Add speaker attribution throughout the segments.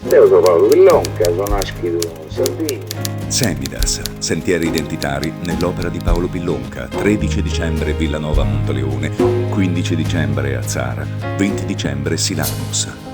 Speaker 1: Io sono Paolo Pillonca, sono nascito in Sardegna.
Speaker 2: Semidas, sentieri identitari nell'opera di Paolo Pillonca, 13 dicembre Villanova Monteleone, 15 dicembre a Zara, 20 dicembre Silanus.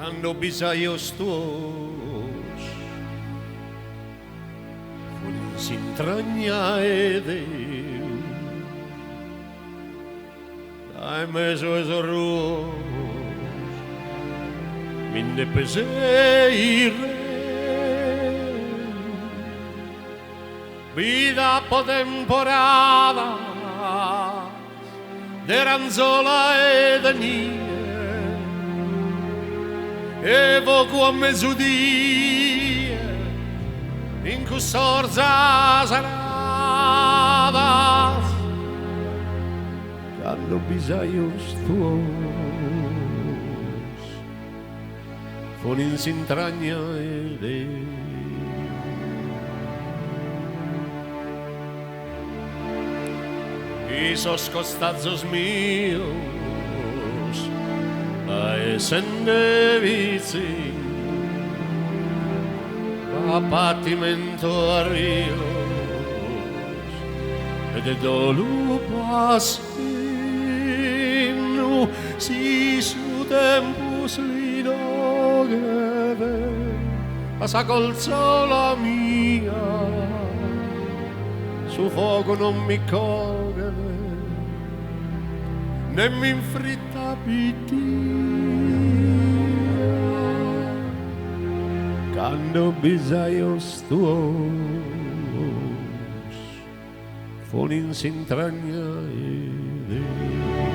Speaker 3: Quando bisognos tuos fuori si intragna e Deo dai meso esorros minde pesei re vida po temporada de ranzola e de nie evoco a mezzodia in custorza saradas quando bisognos tuos fuori si intragna e Deo isos costazos mios a essende vizi a patimento a rios ed è dolu passinu si su tempus linogeve passa col sola mia su fuoco non mi cogeve né mi infritta pittia quando bisognos tuos fuori si intragna e Deo.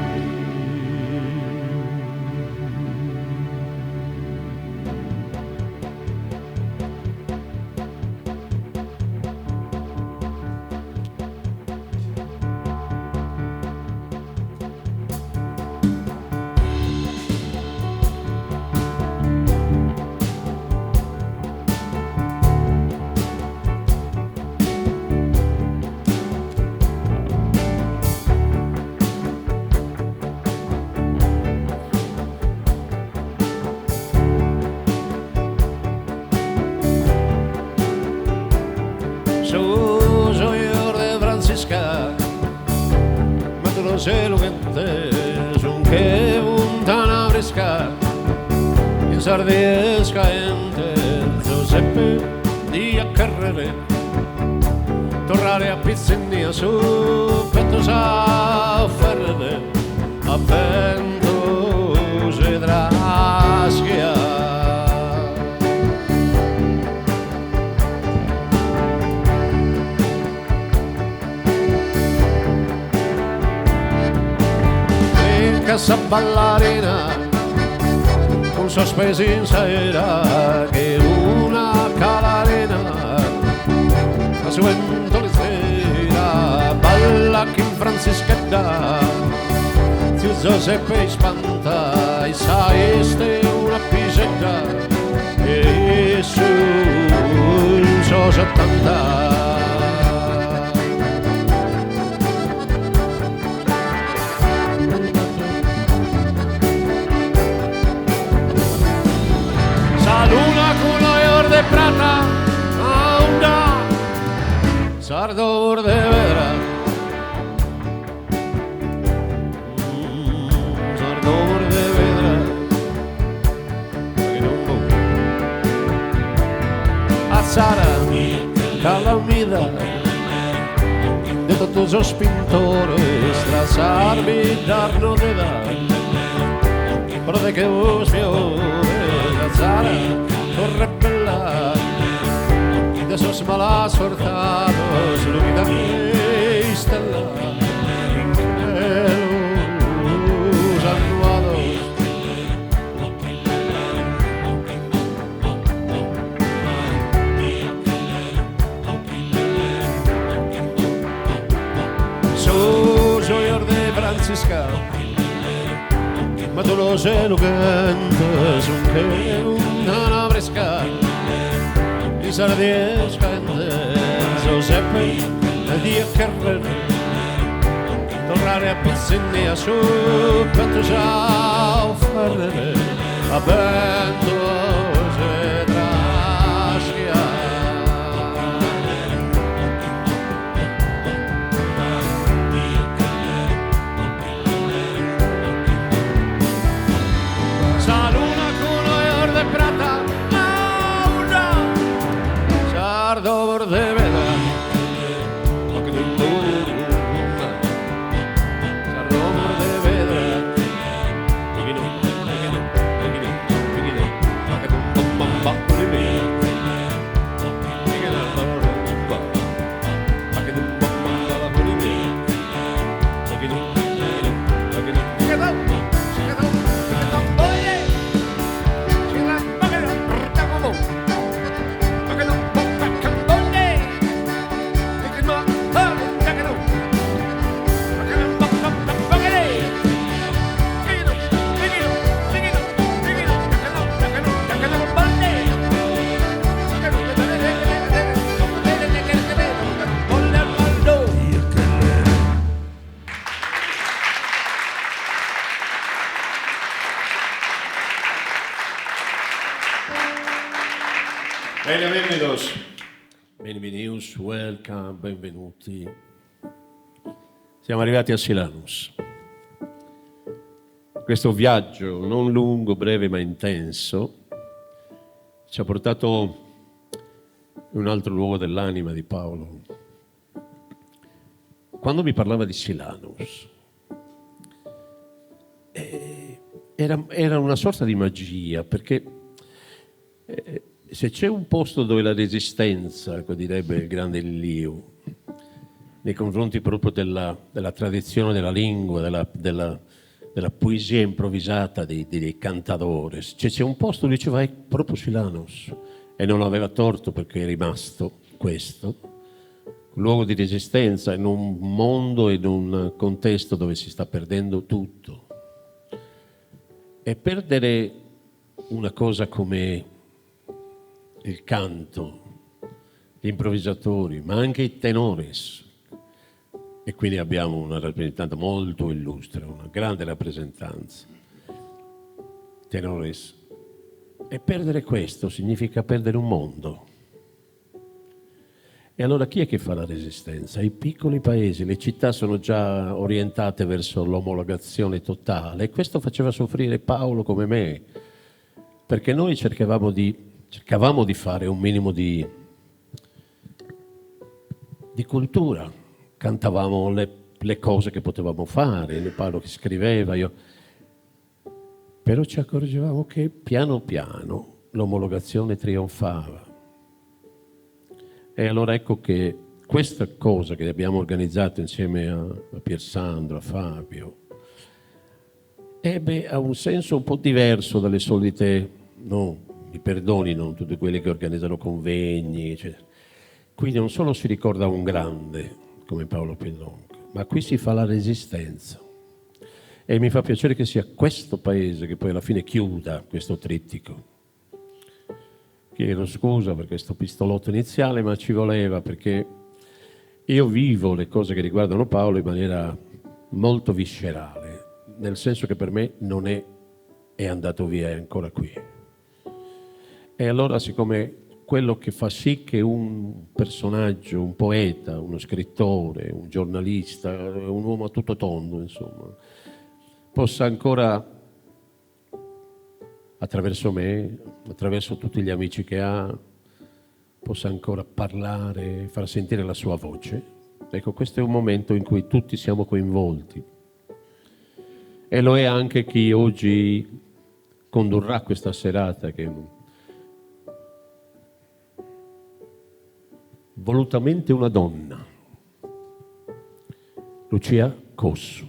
Speaker 3: Cielo vente son che montana fresca in sardiesca ente Giuseppe di a carrere tornare a pizzindia su petto sa ferre a vento se draschia casa ballarina con sospesi in sera che una calarena la sua sera balla che in Franzischetta zio Giuseppe spanta e sa este una pisetta e sul so 70 luna con l'oior de plata a onda sardor de vera sardor de vedra che non può a Zara calamida de todos os pintores trazarmi darno de dar pero de que vos fiore Zara, torre bella, verdad, de esos malas sortados, lo que también los annuados. Soy de Francisca, ma tu lo sei lo cantas, un che una fresca di sardiesca so sempre di carrer tornare a pizzini a su quanto già offrire a vento se trascia. Saluna culo e orde prata auna sardo borde veda che tu sardo borde veda vigino che tu bomba di me vigino bomba che tu bomba la di me vigino Benvenuti, welcome, benvenuti. Siamo arrivati a Silanus. Questo viaggio non lungo, breve ma intenso ci ha portato in un altro luogo dell'anima di Paolo. Quando mi parlava di Silanus era una sorta di magia, perché se c'è un posto dove la resistenza, direbbe il grande Liu, nei confronti proprio della tradizione della lingua, della poesia improvvisata dei cantadori, c'è un posto dove diceva è proprio Silanus, e non aveva torto, perché è rimasto questo, un luogo di resistenza in un mondo, in un contesto dove si sta perdendo tutto. E perdere una cosa come il canto, gli improvvisatori, ma anche i tenores. E quindi abbiamo una rappresentanza molto illustre, una grande rappresentanza. Tenores. E perdere questo significa perdere un mondo. E allora chi è che fa la resistenza? I piccoli paesi, le città sono già orientate verso l'omologazione totale, e questo faceva soffrire Paolo come me, perché noi cercavamo di fare un minimo di cultura, cantavamo le cose che potevamo fare, Paolo che scriveva, però ci accorgevamo che piano piano l'omologazione trionfava. E allora ecco che questa cosa che abbiamo organizzato insieme a Piersandro, a Fabio, ha un senso un po' diverso dalle solite, no, mi perdonino tutti quelli che organizzano convegni, eccetera. Qui non solo si ricorda un grande come Paolo Pillonca, ma qui si fa la resistenza. E mi fa piacere che sia questo paese che poi alla fine chiuda questo trittico. Chiedo scusa per questo pistolotto iniziale, ma ci voleva, perché io vivo le cose che riguardano Paolo in maniera molto viscerale, nel senso che per me non è andato via, è ancora qui. E allora, siccome quello che fa sì che un personaggio, un poeta, uno scrittore, un giornalista, un uomo a tutto tondo, insomma, possa ancora, attraverso me, attraverso tutti gli amici che ha, possa ancora parlare, far sentire la sua voce. Ecco, questo è un momento in cui tutti siamo coinvolti. E lo è anche chi oggi condurrà questa serata, che volutamente una donna, Lucia Cossu.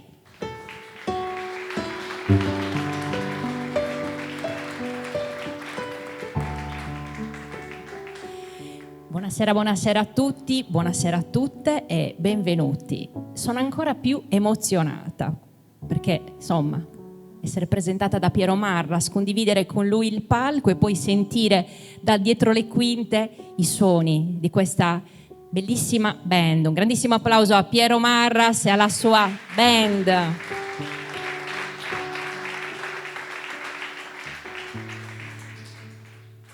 Speaker 4: Buonasera a tutti, buonasera a tutte e benvenuti. Sono ancora più emozionata perché, insomma, essere presentata da Piero Marras, condividere con lui il palco e poi sentire da dietro le quinte i suoni di questa bellissima band. Un grandissimo applauso a Piero Marras e alla sua band.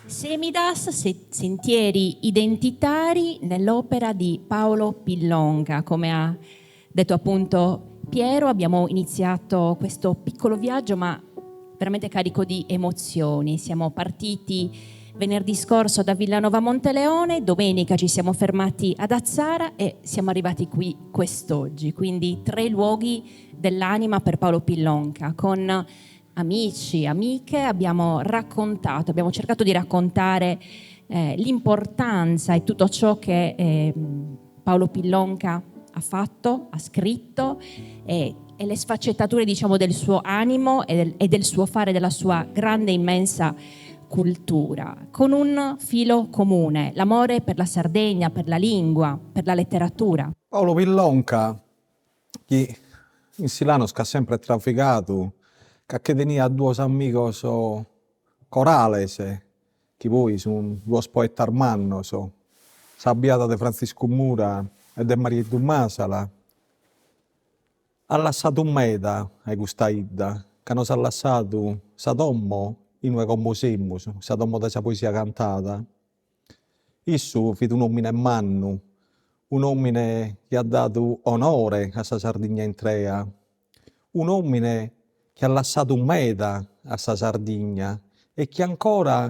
Speaker 4: Semidas, sentieri identitari nell'opera di Paolo Pillonka. Come ha detto appunto Piero, abbiamo iniziato questo piccolo viaggio ma veramente carico di emozioni. Siamo partiti venerdì scorso da Villanova Monteleone, domenica ci siamo fermati ad Azzara e siamo arrivati qui quest'oggi. Quindi 3 luoghi dell'anima per Paolo Pillonka. Con amici, amiche abbiamo cercato di raccontare l'importanza e tutto ciò che Paolo Pillonka ha fatto, ha scritto e le sfaccettature, diciamo, del suo animo e del suo fare, della sua grande, immensa cultura, con un filo comune: l'amore per la Sardegna, per la lingua, per la letteratura.
Speaker 5: Paolo Pillonka, che in Silano ha sempre trafficato, che tenia 2 amigos corales, che poi sono 2 poeti armannos, Sabbiata de Francisco Mura e de Maria Dummasala. Ha lasciato un meta a questa idda, che non ha lasciato sa tommo in noi composemmus, sa tommo da sa poesia cantata. Issu fu un uomine mannu, un uomine che ha dato onore a sa Sardegna intera, un uomine che ha lasciato un meta a sa Sardegna e che ancora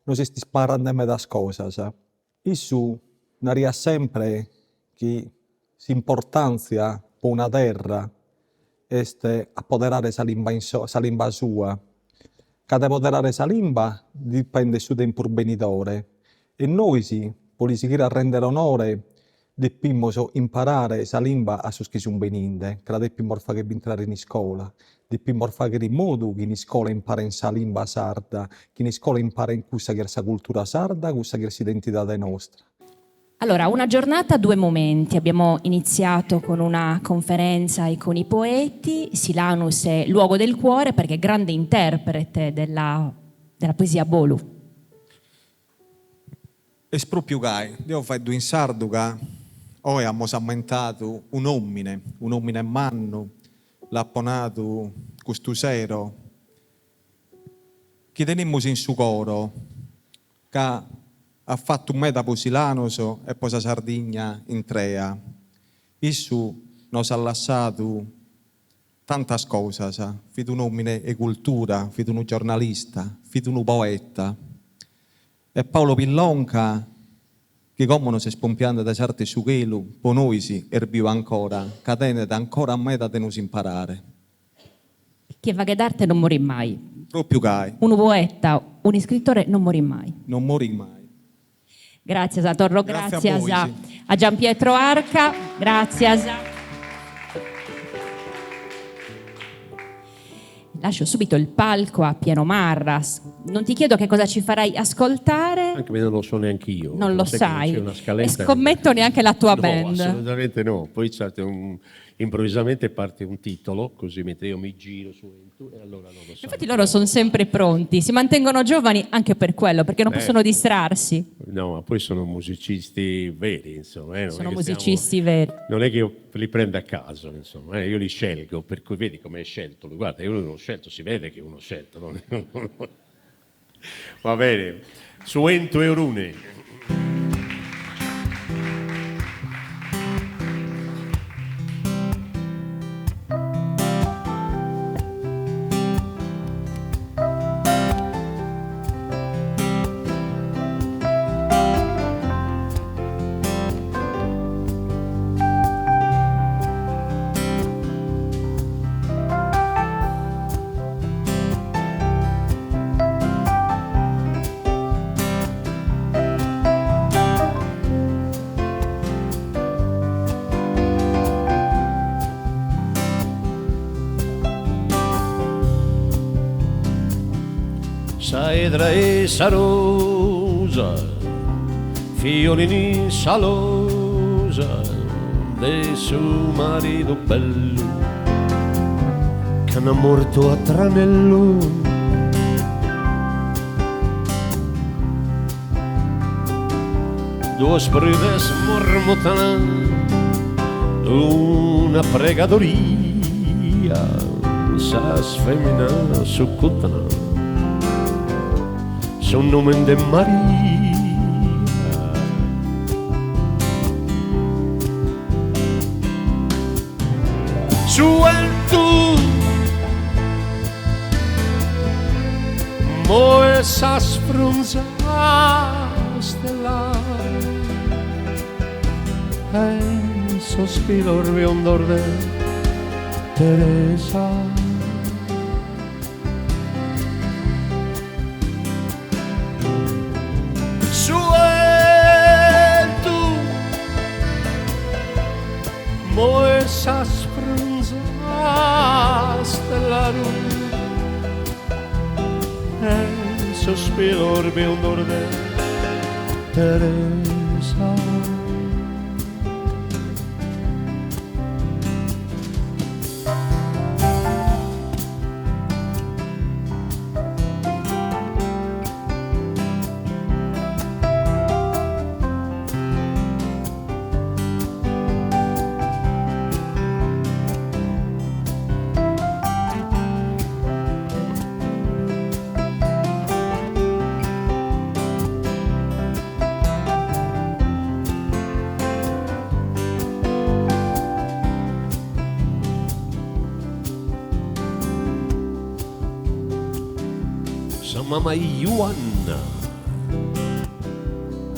Speaker 5: non si sta sparando meta cose. Issu naria sempre che l'importanza per una terra è appoderare sa lingua sua. Cada apoderare sa lingua dipende su tempo benitore e noi per seguire a rendere onore dobbiamo imparare sa lingua a su che sono beninde, che la dobbiamo fare entrare in scuola, dobbiamo fare in modo che in scuola impara sa lingua sarda, che in scuola impara in questa che è sa cultura sarda, questa che è l'identità nostra.
Speaker 4: Allora, una giornata, 2 momenti. Abbiamo iniziato con una conferenza e con i poeti. Silanus è luogo del cuore perché è grande interprete della poesia bolu.
Speaker 5: E proprio che io fatto in sardo che oggi abbiamo aumentato un uomine manno, l'ha ponato questo sero, che teniamo in su coro, che ha fatto un meta Silanoso e poi sa Sardegna in 3. Issu nos ha lasciato tante cose, fitu un uomine e cultura, fitu un giornalista, fitu un poeta. E Paolo Pillonka, che come non si spompiando da certe su quello, per noi si erbiu ancora, che tenete ancora a meta di nos imparare.
Speaker 4: Che va d'arte non morì mai.
Speaker 5: Proprio che
Speaker 4: Un poeta, un scrittore non morì mai.
Speaker 5: non morì mai.
Speaker 4: Grazie a Torro,
Speaker 5: Grazie a voi,
Speaker 4: a Gian Pietro Arca, grazie. Lascio subito il palco a Piero Marras. Non ti chiedo che cosa ci farai ascoltare.
Speaker 3: Anche se non lo so neanche io.
Speaker 4: Non lo
Speaker 3: Sai che
Speaker 4: sai.
Speaker 3: non c'è una scaletta.
Speaker 4: E scommetto neanche la tua
Speaker 3: No,
Speaker 4: band.
Speaker 3: assolutamente no. Poi improvvisamente parte un titolo, così mentre io mi giro su e allora non lo so.
Speaker 4: Infatti loro sono sempre pronti, si mantengono giovani anche per quello, perché non possono distrarsi.
Speaker 3: No, ma poi sono musicisti veri, insomma. Non
Speaker 4: Sono
Speaker 3: è che
Speaker 4: musicisti veri.
Speaker 3: Non è che io li prendo a caso, insomma, io li scelgo, per cui vedi come è scelto. Guarda, io non l'ho scelto, si vede che uno scelto. Va bene, Suento e Orune. saedra e sarosa, fiolini salosa, de suo marito bello, che n'ha morto a tranello. Due sprides mormotano, una pregadoria, sa sfemina su cuttana, son nome de Maria. Su el tu, mo esa sfrunza stellare, il sospiro riondor de Teresa. Su el tu, mo esa sprunza stellare, il sospiro riondor de Teresa. Mamá Ioanna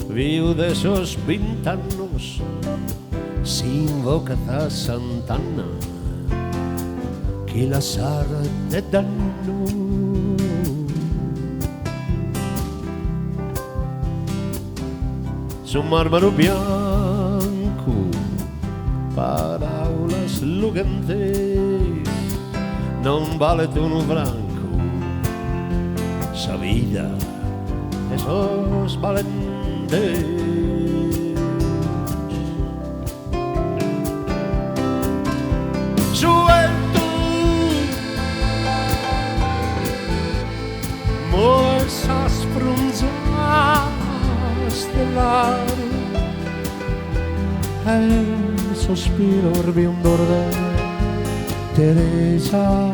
Speaker 3: viu de esos 20 años, si invoca a Sant'Anna que la te danno. Su marmaro bianco, paraulas lugantes, non vale tu un franco. Sa vida, esos valentes. Suelto, mo esas frunzas stellari, el sospiro riondor de Teresa.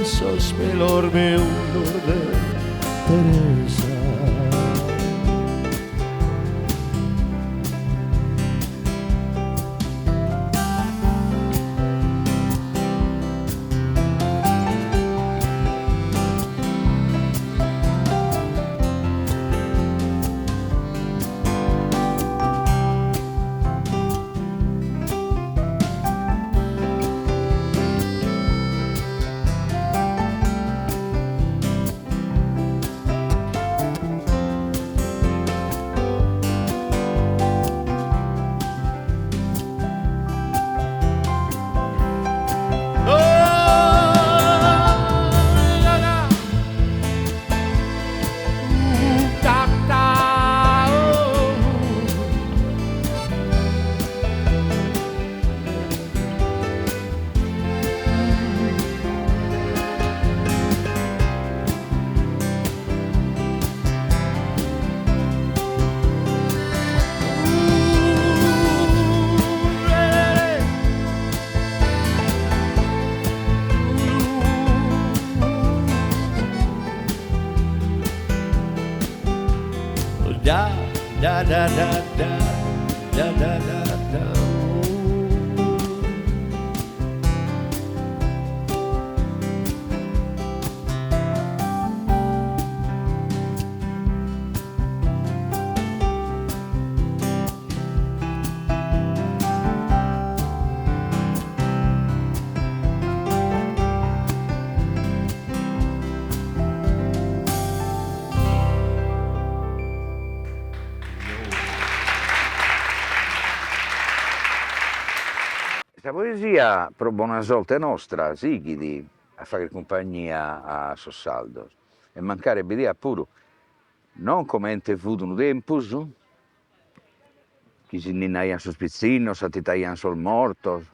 Speaker 3: Sospiro riondor de Teresa. Da da da da da da da da da.
Speaker 1: questa poesia pro buona sorte nostra, Sigidi, a fare compagnia a Sossaldo. E mancare bidea pure, non come ente futu un tempus, chi si ninnaian sul spizzino, s'attitaian sul morto.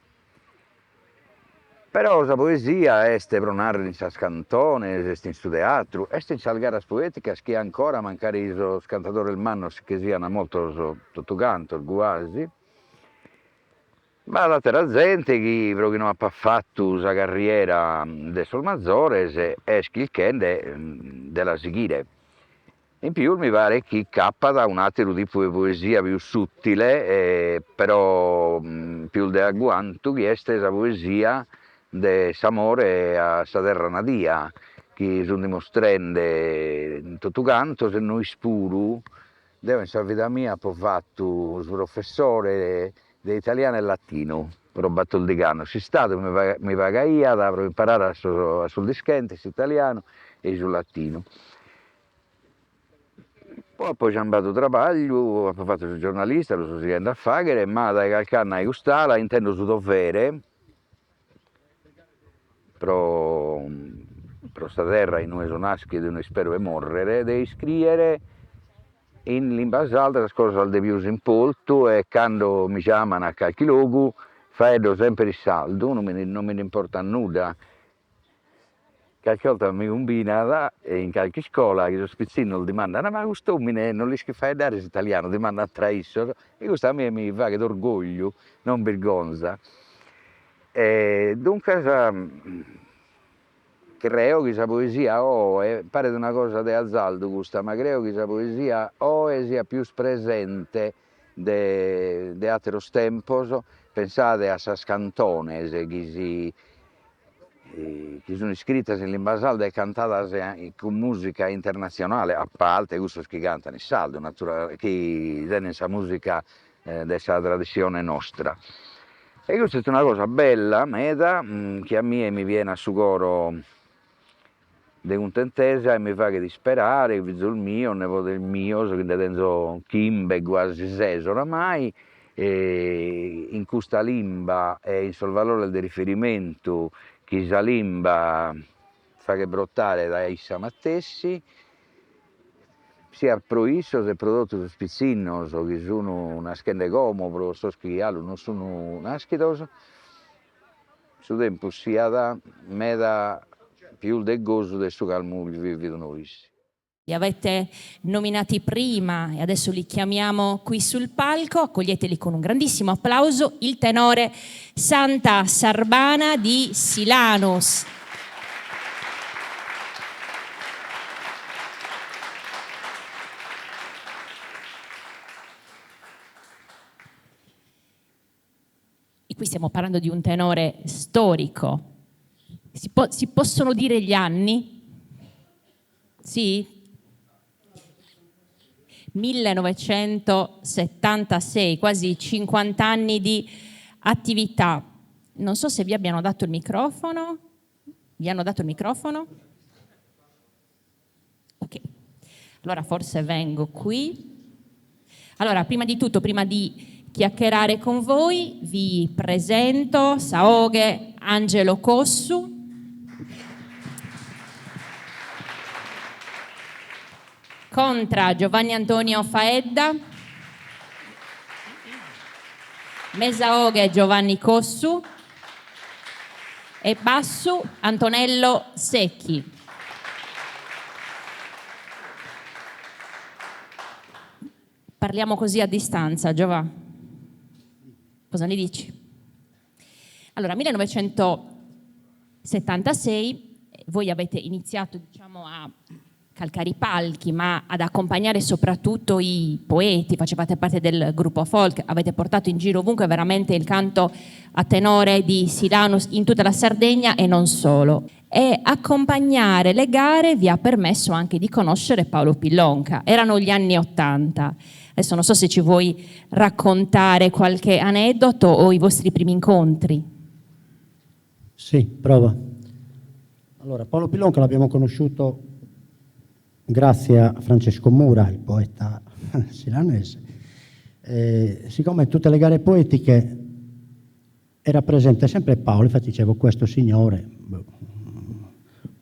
Speaker 1: Però la poesia est pro narrere in sas cantones, est in su teatru, est in sas garas poeticas che ancora mancare isos cantatores mannos che siano molto tutto quasi. Ma l'altra gente che proprio non ha fatto la carriera de sul Mazzores è schilchende della Sighire. In più mi pare che capita un altro tipo di poesia più sottile, però più da quanto che è la poesia de s'amore a sa terra natia, che sono dimostrende in tutto canto, se noi spuru, devo in sa vita mia ho fatto il professore di italiano e latino, per Battoldigano. Si stato mi pagaia da imparare sul dischente, italiano e sul latino. Poi c'è andato trabaglio, ho fatto il giornalista, lo sto seguendo a fare, ma da qualche anno a Gustala intendo su dovere, pro sta terra in noi sonaschi di noi spero e morrere, di scrivere in lingua salta le cose al debius in polto e quando mi chiamano a qualche luogo faccio sempre il saldo, non mi importa nulla. Qualche volta mi combina in qualche scuola che lo spizzino lo domandano, ma questo non riesco a fare dare italiano, domanda a traissero, e questo a me mi fa che d'orgoglio, non vergogna. Dunque creo che questa poesia pare di una cosa di azzaldo questa, ma creo che questa poesia sia più presente di altri tempos. Pensate a sas cantones che sono scritte in lingua salda e cantate con musica internazionale, a parte questo che cantano in saldo, che hanno questa musica della tradizione nostra. E questa è una cosa bella, meta, che a me mi viene a su coro di contentesa e mi fa che disperare, il figlio mio, il nepote del mio, che tengo chimbe quasi 6 oramai, e in questa lingua e in sul valore di riferimento che questa lingua fa che brottare da essa mattessi, sia pro isso se prodotto su spizzinos che sono una schende come pro so schialo non sono naschitos, su tempo sia da meda più del gozo del suo calmo vivido noi.
Speaker 4: Li avete nominati prima e adesso li chiamiamo qui sul palco, accoglieteli con un grandissimo applauso, il tenore Santa Sarbana di Silanus. E qui stiamo parlando di un tenore storico. Si possono dire gli anni? Sì? 1976, quasi 50 anni di attività. Non so se vi abbiano dato il microfono. Vi hanno dato il microfono? Ok. Allora forse vengo qui. Allora, prima di tutto, prima di chiacchierare con voi, vi presento Saoghe Angelo Cossu. Contra Giovanni Antonio Faedda, Mesaoghe Giovanni Cossu e basso Antonello Secchi. Parliamo così a distanza, Giova. Cosa ne dici? Allora, 1976, voi avete iniziato, diciamo, a calcare i palchi, ma ad accompagnare soprattutto i poeti, facevate parte del gruppo folk, avete portato in giro ovunque veramente il canto a tenore di Silanus in tutta la Sardegna e non solo. E accompagnare le gare vi ha permesso anche di conoscere Paolo Pillonca. Erano gli anni '80. Adesso non so se ci vuoi raccontare qualche aneddoto o i vostri primi incontri.
Speaker 6: Sì, prova. Allora, Paolo Pillonca l'abbiamo conosciuto grazie a Francesco Mura, il poeta silanese. Siccome tutte le gare poetiche era presente sempre Paolo, infatti dicevo questo signore,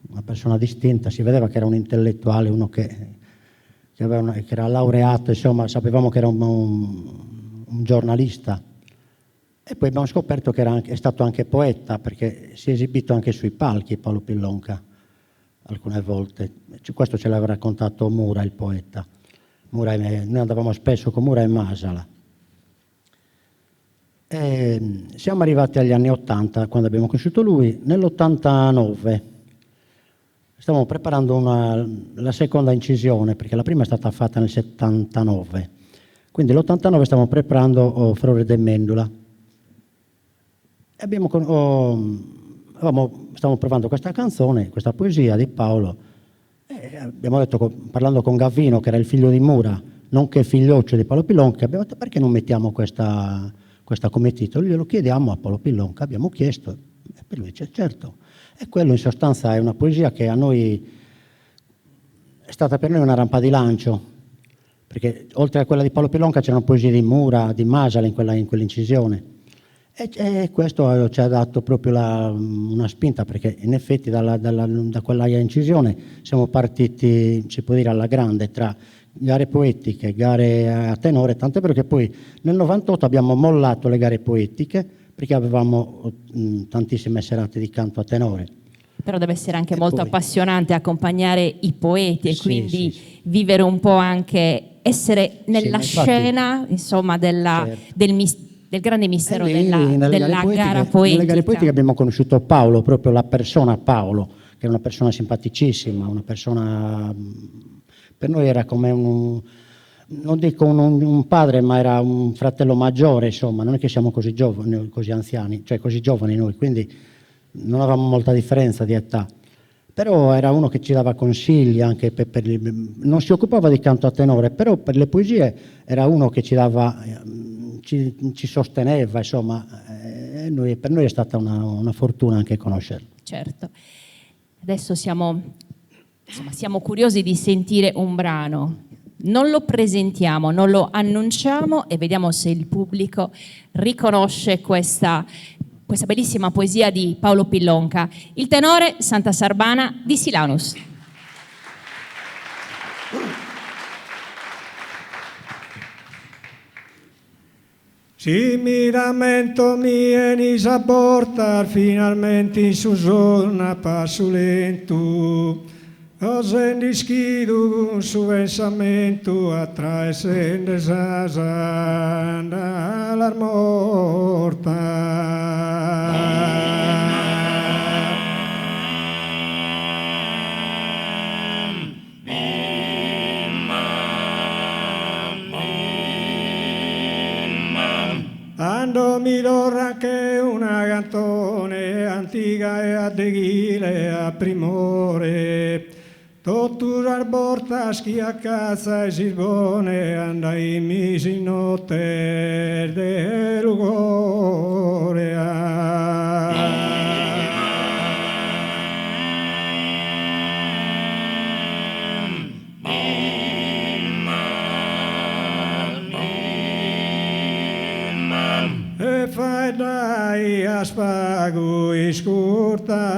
Speaker 6: una persona distinta, si vedeva che era un intellettuale, uno che era laureato, insomma sapevamo che era un giornalista. E poi abbiamo scoperto che è stato anche poeta, perché si è esibito anche sui palchi Paolo Pillonka alcune volte. Questo ce l'aveva raccontato Mura, il poeta. Noi andavamo spesso con Mura e Masala. E siamo arrivati agli anni 80, quando abbiamo conosciuto lui. Nell'89 stavamo preparando la seconda incisione, perché la prima è stata fatta nel 79. Quindi l'89 stavamo preparando Furore de Mendula. E stavamo provando questa canzone, questa poesia di Paolo. E abbiamo detto, parlando con Gavino, che era il figlio di Mura, nonché figlioccio di Paolo Pillonka, abbiamo detto perché non mettiamo questa come titolo? Glielo chiediamo a Paolo Pillonka, abbiamo chiesto, e per lui dice certo. E quello in sostanza è una poesia che a noi è stata per noi una rampa di lancio, perché oltre a quella di Paolo Pillonka c'erano poesie di Mura, di Masala in quell'incisione. E questo ci ha dato proprio una spinta, perché in effetti da quella incisione siamo partiti, si può dire, alla grande, tra gare poetiche, gare a tenore, tant'è vero che poi nel 98 abbiamo mollato le gare poetiche perché avevamo tantissime serate di canto a tenore.
Speaker 4: Però deve essere anche molto appassionante accompagnare i poeti e quindi vivere un po' anche, essere nella scena, insomma,
Speaker 6: certo,
Speaker 4: del grande mistero della gara poetica.
Speaker 6: Nelle gare poetiche abbiamo conosciuto Paolo, proprio la persona Paolo, che è una persona simpaticissima, una persona, per noi era come non dico un padre, ma era un fratello maggiore, insomma, non è che siamo così giovani, così anziani, cioè così giovani noi, quindi non avevamo molta differenza di età. Però era uno che ci dava consigli, anche non si occupava di canto a tenore, però per le poesie era uno che ci dava, ci sosteneva, insomma, per noi è stata una fortuna anche conoscerlo.
Speaker 4: Certo. Adesso siamo curiosi di sentire un brano. Non lo presentiamo, non lo annunciamo e vediamo se il pubblico riconosce questa bellissima poesia di Paolo Pillonka. Il tenore Santa Sarbana di Silanus.
Speaker 7: Si mi rammento mi enis a portar finalmente in su zona passo lento, osendi schidu su pensamento attraesende sasanda morta. Ando mi dorra che una cantone antica e addeghile a primore, tutto arborta schia cazza e sirbone andai misi in notte de lugorea. E fai dai a spago e scurtaia,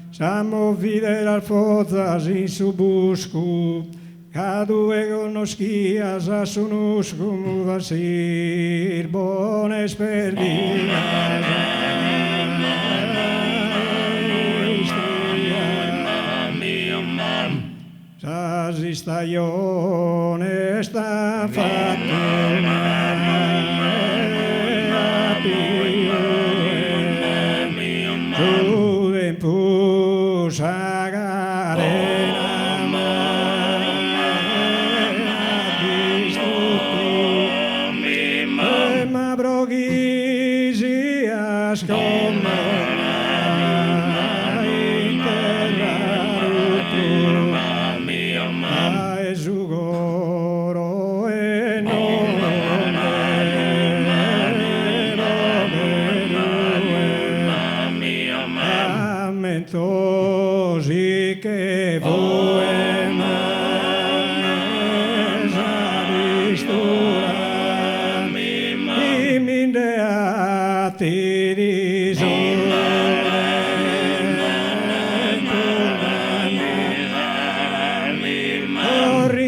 Speaker 7: siamo videre al fozas in su buscu, cadu e conoschias a sunuscu muvasir bones perdidas. Sasi stagione sta fatta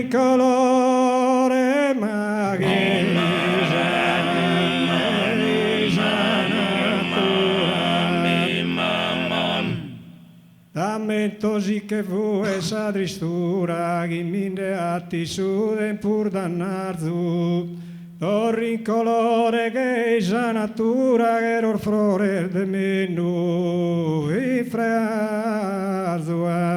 Speaker 7: Torricolore maghi Lamentosi che vuoi sa tristura, chi minde atti suden pur dannarzu, torri colore che sa natura, che l'orflore de menu, infreazua.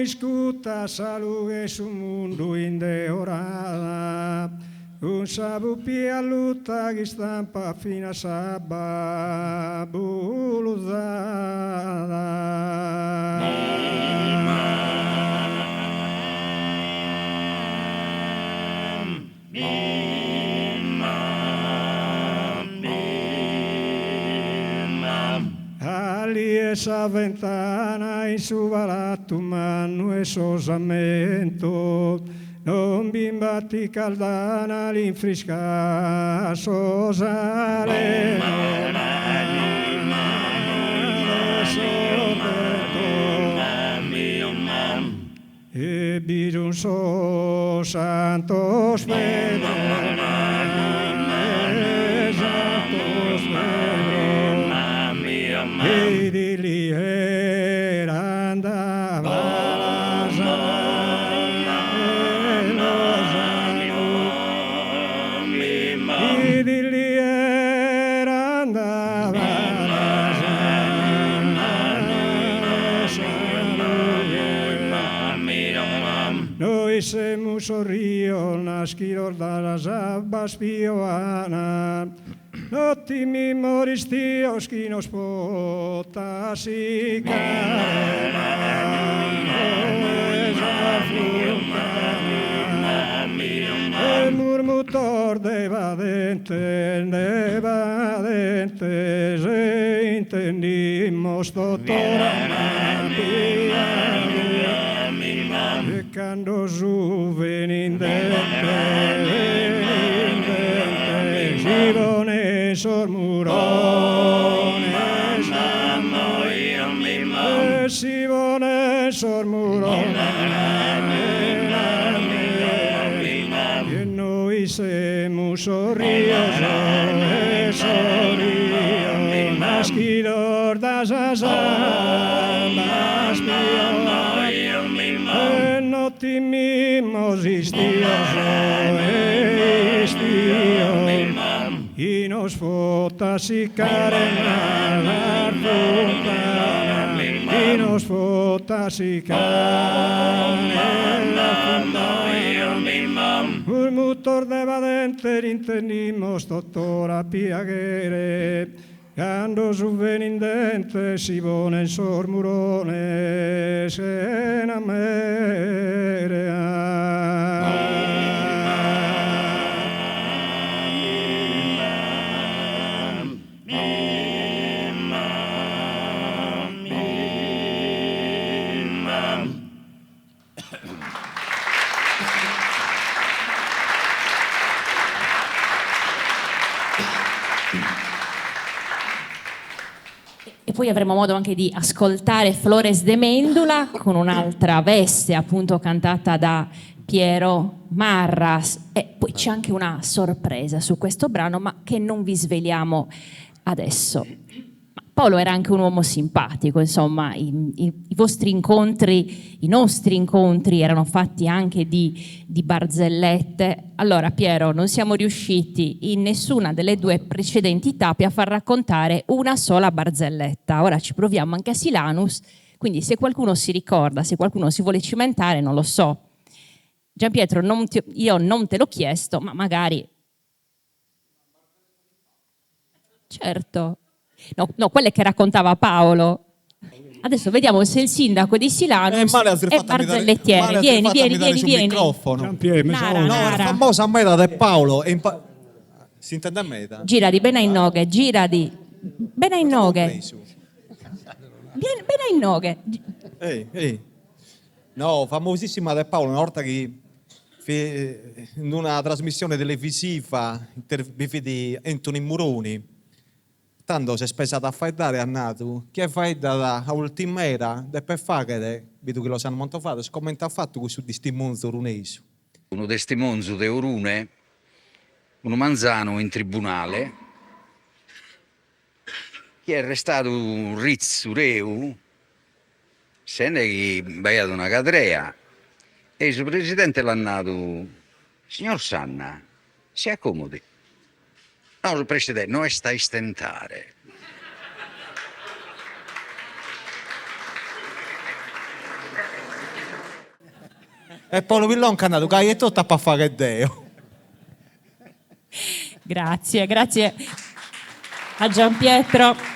Speaker 7: Iscuta salute su mondo indeorata, un sabupi a lutta che stampa fino a sabba esa ventana in su valato mano e sosamento non bimbati caldana l'infrisca sosale e bisogno so santos e di lì era andava e di lì era andava noi siamo sorrio nasciro dalla sabba spioana notti mi moristio chi nos potasi il murmutor devadente se intendimos totora e quando su venindente Sivone sormurone Sivone sormurone e noi siamo sorrio maschilor da sasamba e notti mimos istio y nos fotasi carena fontana y nos fotasi carena un motor de vadente intendimos tuttora piaghere quando su venindente si vone in sormurone se n'ammerea
Speaker 4: poi avremo modo anche di ascoltare Flores de Mendula con un'altra veste, appunto cantata da Piero Marras. E poi c'è anche una sorpresa su questo brano, ma che non vi sveliamo adesso. Paolo era anche un uomo simpatico, insomma, i vostri incontri, i nostri incontri erano fatti anche di barzellette. Allora, Piero, non siamo riusciti in nessuna delle due precedenti tappe a far raccontare una sola barzelletta. Ora ci proviamo anche a Silanus, quindi se qualcuno si ricorda, se qualcuno si vuole cimentare, non lo so. Gianpietro, io non te l'ho chiesto, ma magari... Certo. No, quelle che raccontava Paolo. Adesso vediamo se il sindaco di Silanus è barzellettiere. Vieni.
Speaker 5: Microfono.
Speaker 4: Nara.
Speaker 5: La famosa meta di Paolo. Si intende a meta?
Speaker 4: Girati, bene in noghe, girati. Bene in noghe. Bene in noghe.
Speaker 5: Ehi. No, famosissima da Paolo, una volta che in una trasmissione televisiva vedi Anthony Muroni, tanto si è spesata a fare dare a nato, che fai da ultima era, e per fare, vedo che lo sanno molto fare, come ha fatto questo di sti monzo runesi.
Speaker 1: Uno di sti monzo de Orune, uno manzano in tribunale, che è restato un rizzureu, se ne è baiato una cadrea, e il suo presidente l'ha nato, signor Sanna, si accomodi. No, il presidente, non sta a stentare.
Speaker 5: E Paolo Pillonca è andato, che è tutto a fare Deo.
Speaker 4: Grazie a Gianpietro.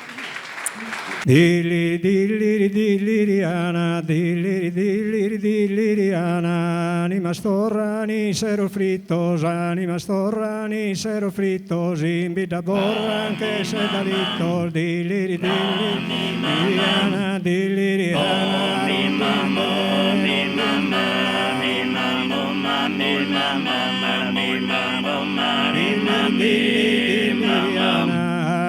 Speaker 7: Dilli dilli dilliriana, dilliri dilliri dilliriana, anima storrani sero frittos, anima storrani sero frittos, in vita borra anche se da litto, dilliri dilliriana, dilliriana,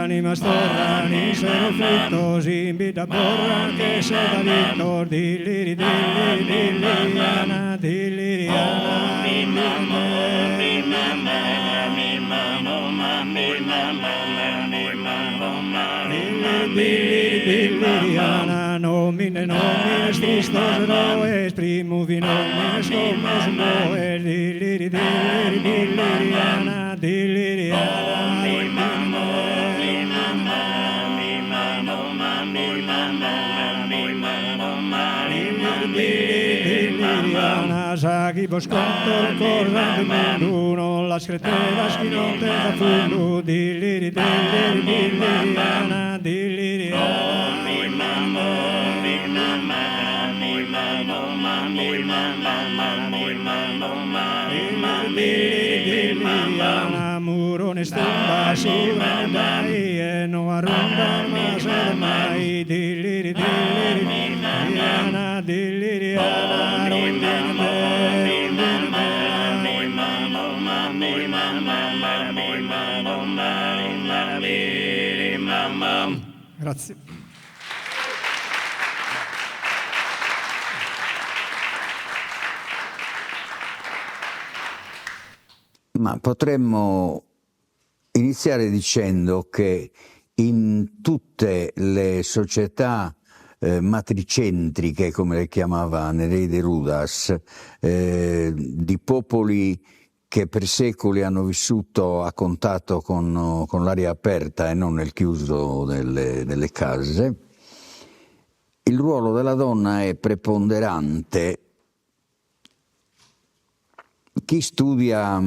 Speaker 7: anima storrani sero frittos, in vita borra anche se da litto, dilliri dilliri dilliriana, dilliriana, dilliriana, nomine stristos roes, primuvi nomines homos moes, dilliri dilliri dilliriana, dilliriana, Sagi bosconto il corrente mondo, non la screteva schinote da fundu, dilliri dilliri dilliriana, dilliriana, dilliriana, murone stomba si vandai e non arronda ma se mai, dilliri dilliri dilliriana, dilliriana, grazie.
Speaker 1: Ma potremmo iniziare dicendo che in tutte le società matricentriche, come le chiamava Nereide Rudas, di popoli che per secoli hanno vissuto a contatto con l'aria aperta e non nel chiuso delle case, il ruolo della donna è preponderante. Chi studia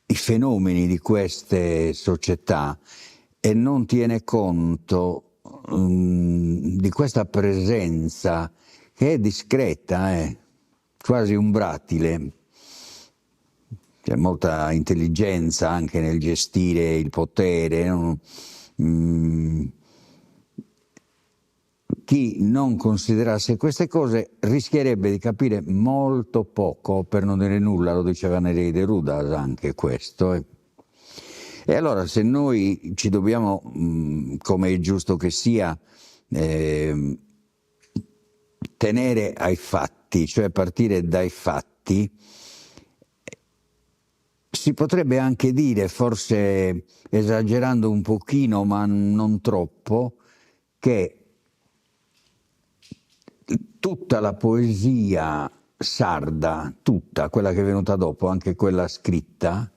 Speaker 1: i fenomeni di queste società e non tiene conto di questa presenza che è discreta, quasi umbrattile. C'è molta intelligenza anche nel gestire il potere. Chi non considerasse queste cose rischierebbe di capire molto poco, per non dire nulla, lo diceva Nereide Rudas anche questo. E allora se noi ci dobbiamo, come è giusto che sia, tenere ai fatti, cioè partire dai fatti, si potrebbe anche dire, forse esagerando un pochino ma non troppo, che tutta la poesia sarda, tutta quella che è venuta dopo, anche quella scritta,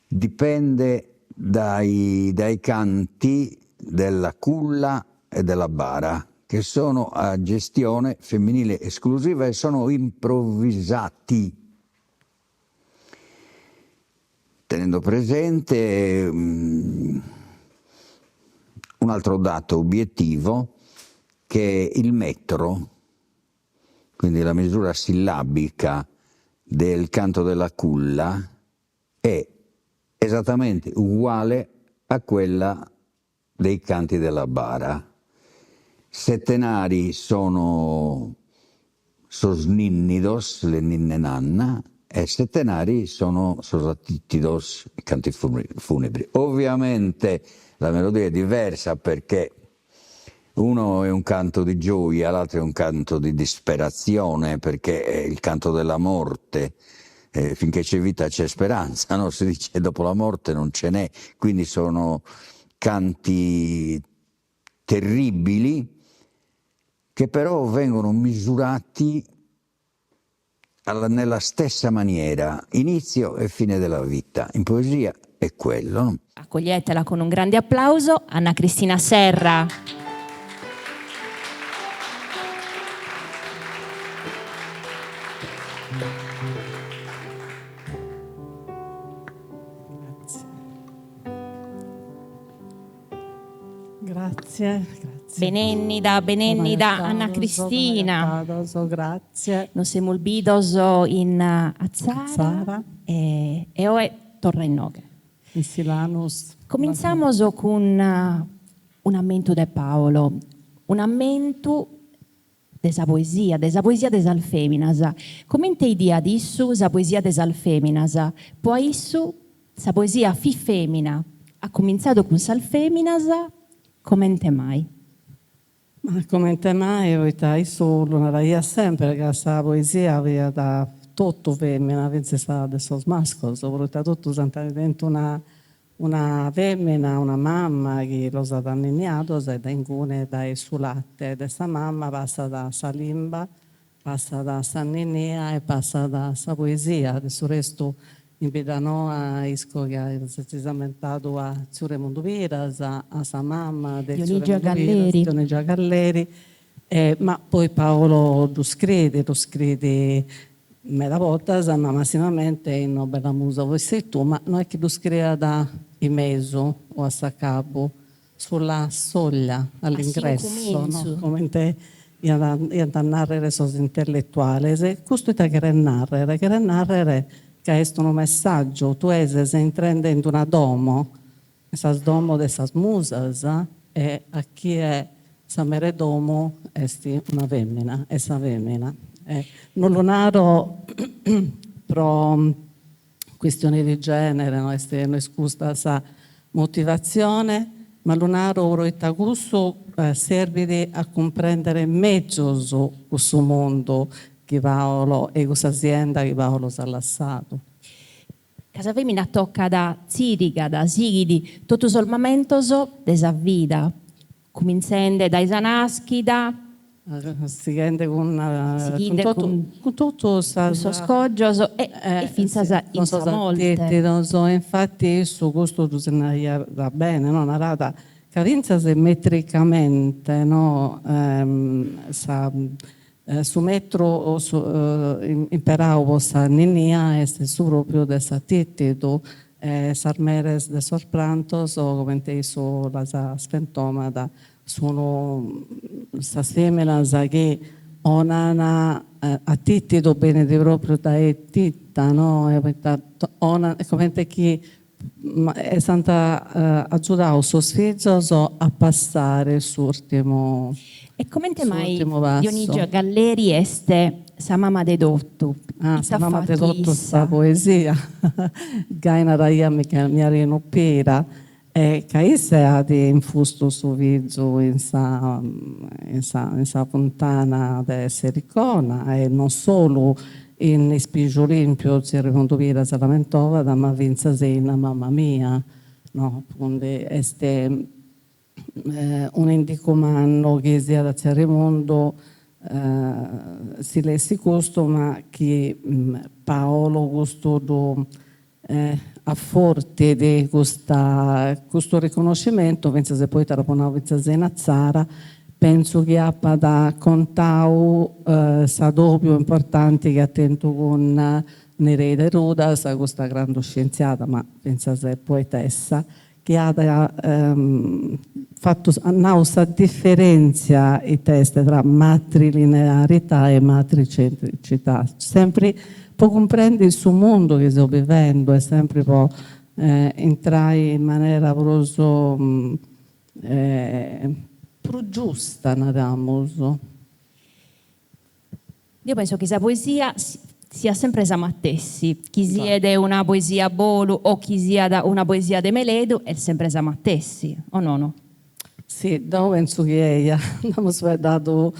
Speaker 1: dipende dai canti della culla e della bara, che sono a gestione femminile esclusiva e sono improvvisati. Tenendo presente un altro dato obiettivo, che il metro, quindi la misura sillabica del canto della culla, è esattamente uguale a quella dei canti della bara. Settenari sono sos ninnidos, le ninne nanna, e settenari sono sos attittidos, i canti funebri. Ovviamente la melodia è diversa perché uno è un canto di gioia, l'altro è un canto di disperazione, perché è il canto della morte. Finché c'è vita c'è speranza, no? Si dice dopo la morte non ce n'è, quindi sono canti terribili che però vengono misurati nella stessa maniera, inizio e fine della vita. In poesia è quello, no?
Speaker 4: Accoglietela con un grande applauso, Anna Cristina Serra.
Speaker 8: Grazie.
Speaker 4: Benennida, Anna Cristina.
Speaker 8: Grazie.
Speaker 4: Nos emulbidos in Azzara e ora torna in Noghe.
Speaker 8: In Silanus.
Speaker 4: Cominciamos con un ammento de Paolo, un ammento desa poesia desal feminas. Come te idea disso, sa poesia desal feminas? Poi isso, sa poesia fi femina, ha cominciato con sal feminas, come te mai?
Speaker 8: Ma come te mai, oitai solo, non era sempre che questa poesia aveva da tutto femmina, pensi sa de sos mascos, volta tutto sentare dentro una femmina, una mamma che lo sa danniato, e da ingune dai su latte, e questa mamma passa da sa limba, passa da sa ninnia e passa da sa poesia, adesso resto in Bidanoa, isco che si è inventato a Zure Monduviras, a sa mamma
Speaker 4: Dionigio Galleri.
Speaker 8: Dionigio Galleri, ma poi Paolo lo scrive mera volta, ma massimamente in bella musa voi sei tu, ma non è che lo scrive da in mezzo o a sa capo, sulla soglia all'ingresso, no? Come te io da narrare sos intellettuali, questo è che narrare che è un messaggio, tu sei entrando in una domo, esas domo de esas musas, e a chi è sa mere domo esti una femmina, esa femmina. Non lo narro pro questioni di genere, no? Non scusa sa motivazione, ma lo narro ora gusto serve a comprendere meglio questo mondo che Paolo e questa azienda che Paolo si ha lasciato.
Speaker 4: Casa femmina tocca da Ziriga, da Sigidi, tutto sul momento desa vita, cominciando dai Sanaschida,
Speaker 8: Seguendo con tutto
Speaker 4: so scoggio e finza in sa molte.
Speaker 8: Infatti su questo tu se ne va bene, no? Narrata carinza se metricamente, no? Su metro imperavo sa ninnia e su proprio de sa tittido sarmeres de sorprantos o come te su la sa sfentomada sono sa semena sa che onana a tittido bene di proprio da titta, no? È come te chi è stata aiutata sos figli a passare sull'ultimo.
Speaker 4: E come te mai Dionigio Galleri este sa mamma de dotto?
Speaker 8: Sa mamma de dotto sta poesia. Gaina raia mi rinopera. E caisse ha di infusto su viso in sa fontana de Sericona e non solo in Spigio Olimpio si ricondovira sa lamentova da ma vinza sena mamma mia, no? Quindi este un indicomanno che sia da Cerimondo si lessi questo, ma che Paolo questo a forte di questo riconoscimento, penso se poi Taraponau in Azzara, penso che abbia da contau sa doppio importante che attento con Nereida Rudas, questa grande scienziata, ma penso se poetessa, che ha fatto una differenza i test tra matrilinearità e matricentricità, sempre può comprendere il suo mondo che sto vivendo e sempre può entrare in maniera più giusta,
Speaker 4: Io penso che la poesia sia sempre esamatessi. Chi sia de una poesia bolu o chi sia da una poesia de Meledu è sempre esamatessi, o no?
Speaker 8: Sì, io penso che abbiamo dato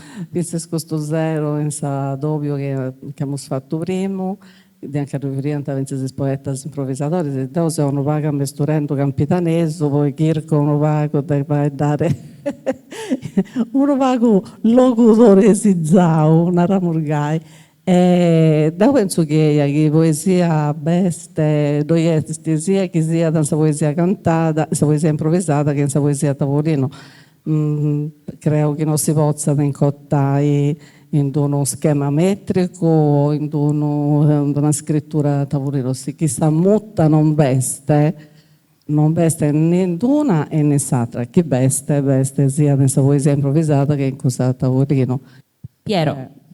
Speaker 8: questo zero in doppio che abbiamo fatto prima, anche riferente a questi poeti improvvisatori, se io sono un pago a studente capitaneso, poi Kirko un pago da dare un pago locutore Sizzau, una ramurgai. Io penso che poesia beste, doiesti sia che sia da poesia cantata, poesia improvvisata che in poesia a tavolino. Credo che non si possa incottare in uno schema metrico, in una scrittura a tavolino. Chi sta mutta non veste né in una e né l'altra. Chi veste sia nella poesia improvvisata che in cosa a tavolino.
Speaker 4: Piero.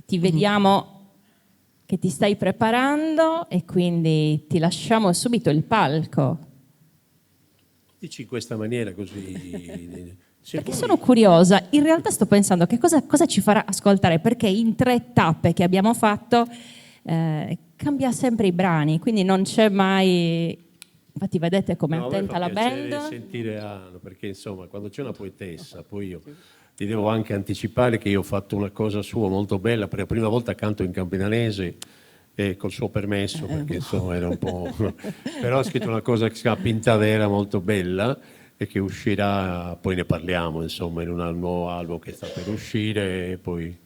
Speaker 4: Ti vediamo che ti stai preparando e quindi ti lasciamo subito il palco.
Speaker 3: Dici in questa maniera così...
Speaker 4: Perché sono curiosa, in realtà sto pensando che cosa ci farà ascoltare, perché in 3 tappe che abbiamo fatto cambia sempre i brani, quindi non c'è mai... Infatti vedete com'è attenta la band.
Speaker 3: Sentire Anno, perché insomma quando c'è una poetessa, poi io... Ti devo anche anticipare che io ho fatto una cosa sua molto bella, per la prima volta canto in campidanese e col suo permesso, perché insomma era un po'... Però ho scritto una cosa che si chiama Pintadera, molto bella, e che uscirà, poi ne parliamo, insomma, in un nuovo album che sta per uscire, e poi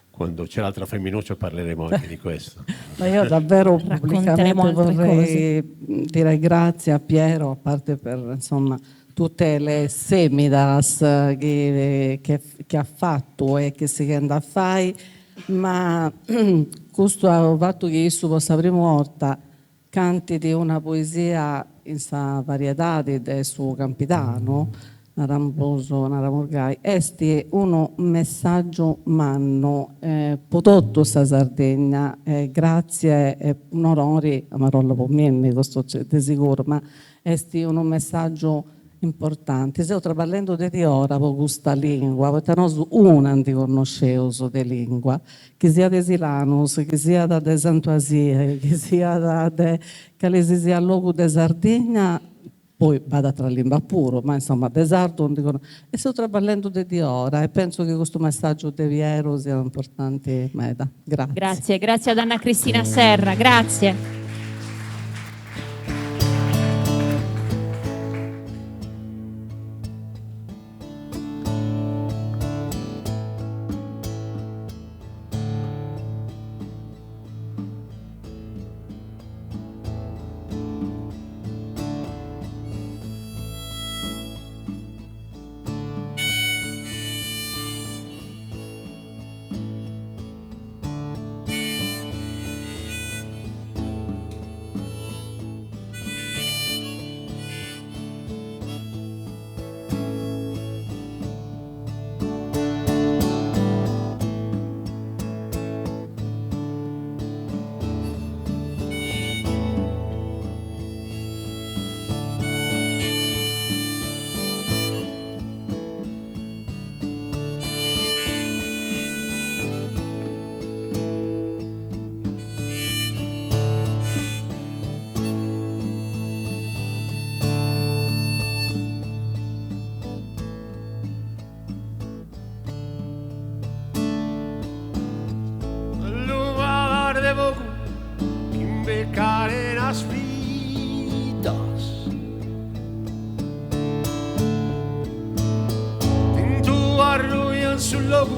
Speaker 3: quando c'è l'altra femminuccia parleremo anche di questo.
Speaker 8: Ma io davvero
Speaker 4: Racconteremo
Speaker 8: pubblicamente
Speaker 4: altre
Speaker 8: vorrei dire grazie a Piero, a parte per insomma tutte le semidas che ha fatto e che si andrà a fare, ma questo ha fatto che io possa prima volta canti di una poesia in sa varietà di suo campitano, Naramboso, Naramorgai, esti uno messaggio manno, pototto sta Sardegna, grazie e un onore a Marolla Pommiemi, questo di sicuro, ma esti un messaggio importante. Se sto parlando di ora con questa lingua, perché noi una non conoscevo di lingua, che sia di Silanus, che sia da de Santuasie, che sia da che sia il luogo di Sardegna, poi vada tra lingua puro, ma insomma de sardo non dicono. E sto parlando di ora e penso che questo messaggio di Piero sia importante, Meda. Grazie.
Speaker 4: Grazie ad Anna Cristina Serra, grazie.
Speaker 9: Carenas vidas en tu arroyo su lobo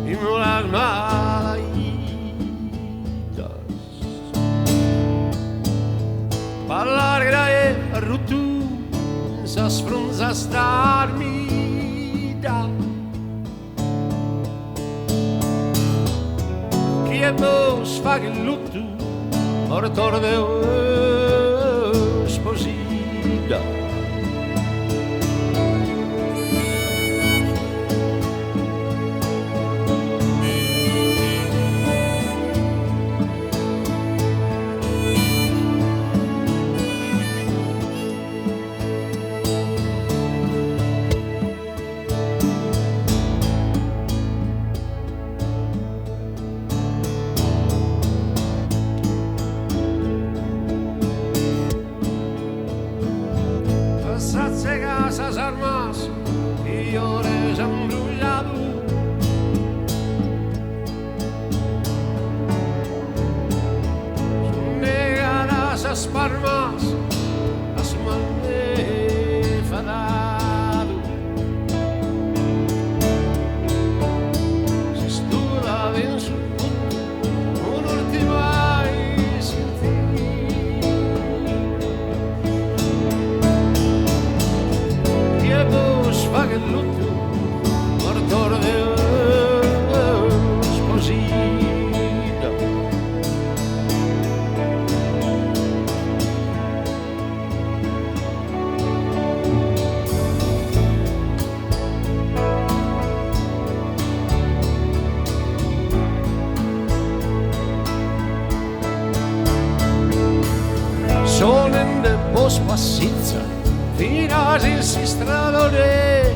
Speaker 9: y no las malaídas parlar grae rutu sas frunzas darmida que hemos fagelutu Mortor de esposida armas as mane fadado si stura ben su un'ultima sentire e vos fa che lutto mortor de sposita sonen de vos passizza fino a si stradone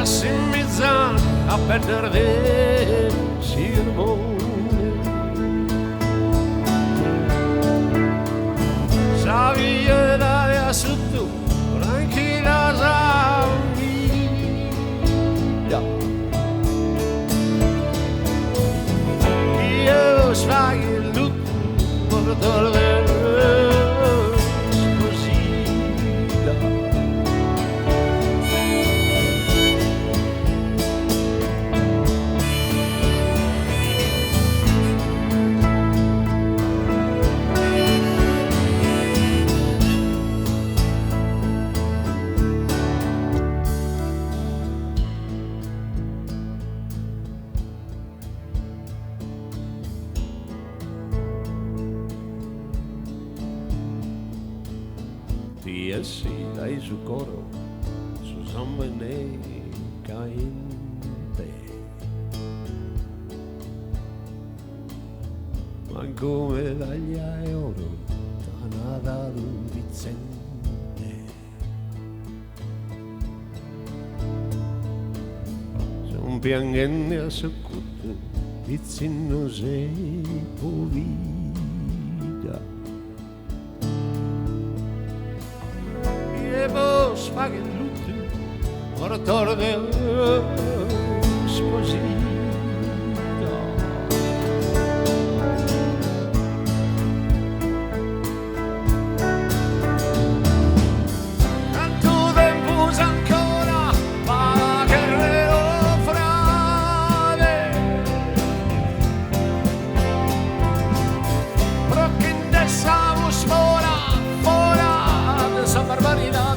Speaker 9: a simizzare a perdere il mondo sabia da sotto tranquilla famiglia io svaghi il lutto per tornare sì, dai su coro, su sambene cainte. Ma come dagli oro, tanada d'un Vicente. Son piangendo a soccutte, pizzino sei povida. Vos fa che lutto mortor de sposita tanto tempo ancora ma che reo frade però che indessamos fora de esa barbaridad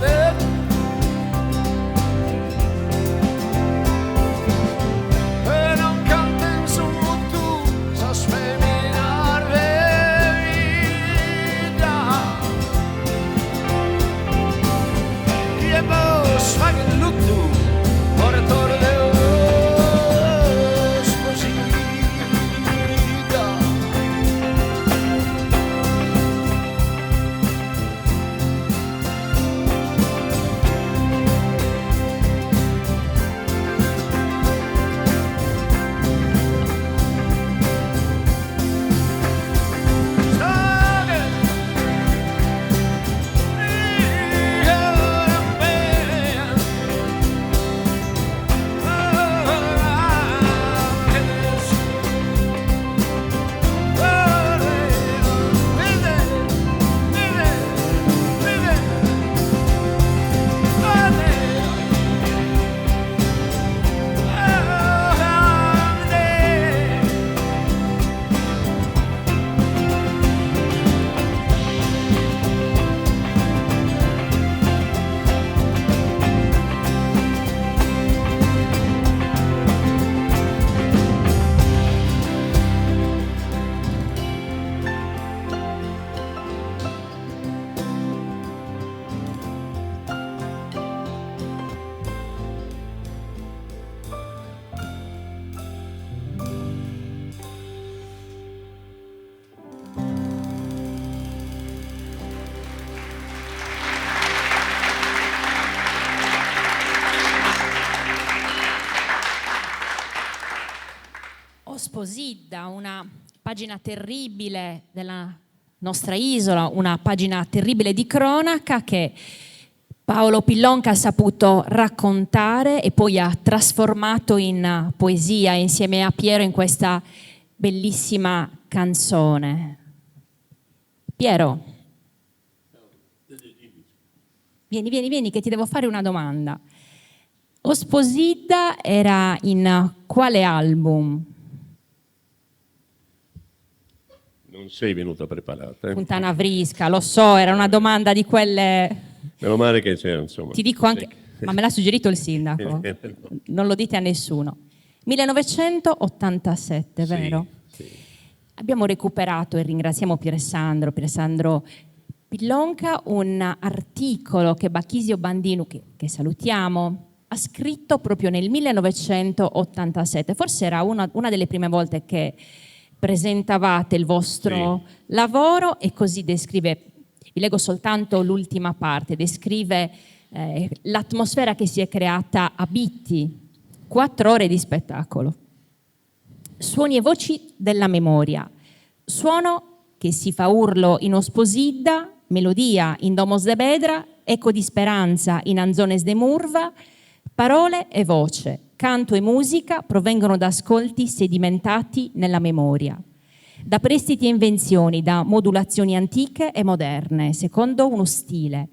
Speaker 4: Esposida, una pagina terribile della nostra isola, una pagina terribile di cronaca che Paolo Pillonca ha saputo raccontare e poi ha trasformato in poesia insieme a Piero in questa bellissima canzone. Piero, vieni che ti devo fare una domanda. Osposida era in quale album?
Speaker 3: Non sei venuta preparata.
Speaker 4: Puntana Vrisca, lo so, era una domanda di quelle...
Speaker 3: Meno male che c'è, insomma.
Speaker 4: Ti dico anche, ma me l'ha suggerito il sindaco, non lo dite a nessuno. 1987, vero?
Speaker 3: Sì.
Speaker 4: Abbiamo recuperato e ringraziamo Piersandro Pillonca, un articolo che Bachisio Bandinu, che salutiamo, ha scritto proprio nel 1987. Forse era una delle prime volte che presentavate il vostro lavoro, e così descrive, vi leggo soltanto l'ultima parte, descrive l'atmosfera che si è creata a Bitti, 4 ore di spettacolo. Suoni e voci della memoria, suono che si fa urlo in Osposidda, melodia in Domos de Bedra, eco di speranza in Anzones de Murva, parole e voce, canto e musica provengono da ascolti sedimentati nella memoria, da prestiti e invenzioni, da modulazioni antiche e moderne, secondo uno stile.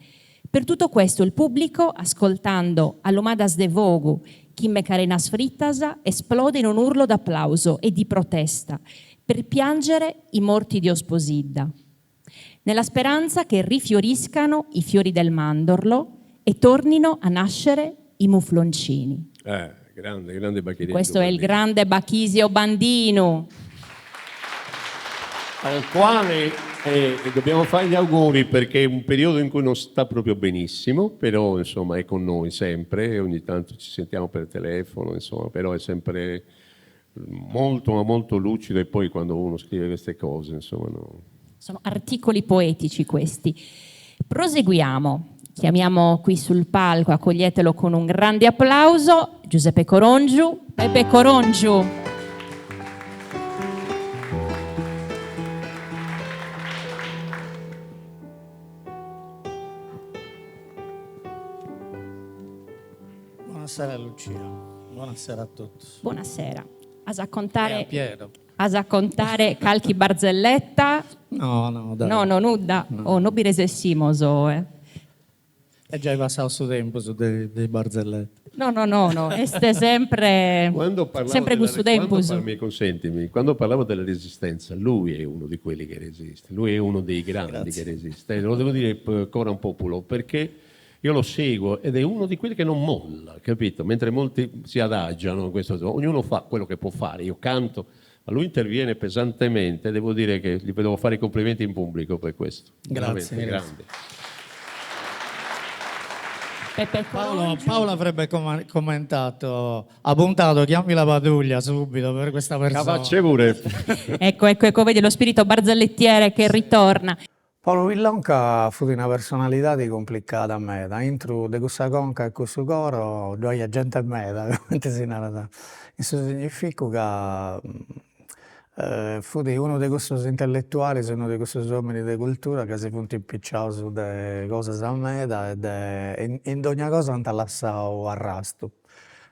Speaker 4: Per tutto questo il pubblico, ascoltando Allomadas de Vogu, Chimme Carenas Frittasa, esplode in un urlo d'applauso e di protesta per piangere i morti di Osposidda, nella speranza che rifioriscano i fiori del mandorlo e tornino a nascere i mufloncini.
Speaker 3: Grande Bachisio.
Speaker 4: Questo è il grande Bachisio Bandinu,
Speaker 3: al quale dobbiamo fare gli auguri, perché è un periodo in cui non sta proprio benissimo, però insomma è con noi sempre, ogni tanto ci sentiamo per telefono, insomma, però è sempre molto lucido, e poi quando uno scrive queste cose, insomma, no.
Speaker 4: Sono articoli poetici questi. Proseguiamo, chiamiamo qui sul palco, accoglietelo con un grande applauso, Giuseppe Corongiu, Pepe Corongiu.
Speaker 10: Buonasera Lucia, buonasera a tutti.
Speaker 4: Buonasera. A contare,
Speaker 10: Piero.
Speaker 4: a contare calchi barzelletta?
Speaker 10: No, dai.
Speaker 4: No, nudda.
Speaker 10: No.
Speaker 4: O non biresessimo,
Speaker 10: È già passato su tempo su dei barzelletti.
Speaker 4: No, este sempre gusto tempus.
Speaker 3: Consentimi, quando parlavo della resistenza, lui è uno di quelli che resiste, lui è uno dei grandi che resiste, lo devo dire ancora un popolo, perché io lo seguo ed è uno di quelli che non molla, capito? Mentre molti si adagiano, ognuno fa quello che può fare, io canto, ma lui interviene pesantemente, devo dire che gli devo fare i complimenti in pubblico per questo.
Speaker 10: Grazie.
Speaker 3: Grande.
Speaker 10: Paolo avrebbe commentato, ha puntato, chiami la pattuglia subito per questa persona.
Speaker 3: Cavacce pure.
Speaker 4: Ecco, vedi lo spirito barzellettiere che ritorna.
Speaker 5: Paolo Pillonca fu una personalità complicata a me, dentro di questa conca e questo coro, gioia gente a me, veramente si narra. Questo significa che fu uno di questi intellettuali, uno di questi uomini di cultura che si fu impicciato su delle cose a me e in ogni cosa non ti lasciavo arrasto.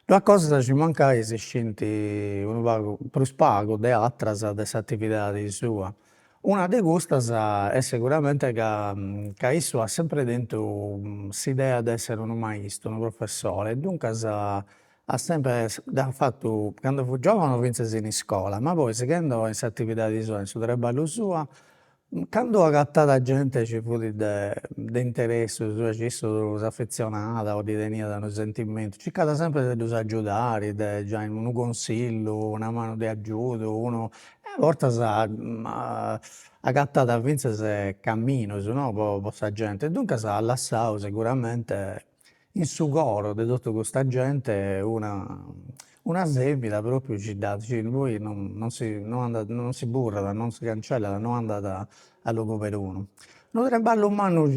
Speaker 5: Due cose ci mancava, si scinti un poco più spago di altre delle attività sue. Una di queste è sicuramente che esso ha sempre dentro l'idea di essere un maestro, un professore, e dunque ha sempre fatto, quando fu giovane, vinse in scuola, ma poi, seguendo in queste attività di sua, in suo traballo sua, quando ha cattato gente ci fu di interesse, ci sono affezionata o di tenere un sentimento, cercava sempre di aiutare, già in un consiglio, una mano di aiuto, uno. A volte ha cattato a vincere cammino, no, per questa gente, e dunque ha lasciato sicuramente in suo coro di tutta questa gente una semina proprio ci dà, lui non si burla, non si cancella, non anda a luogo per uno. Non dovrebbe all'umano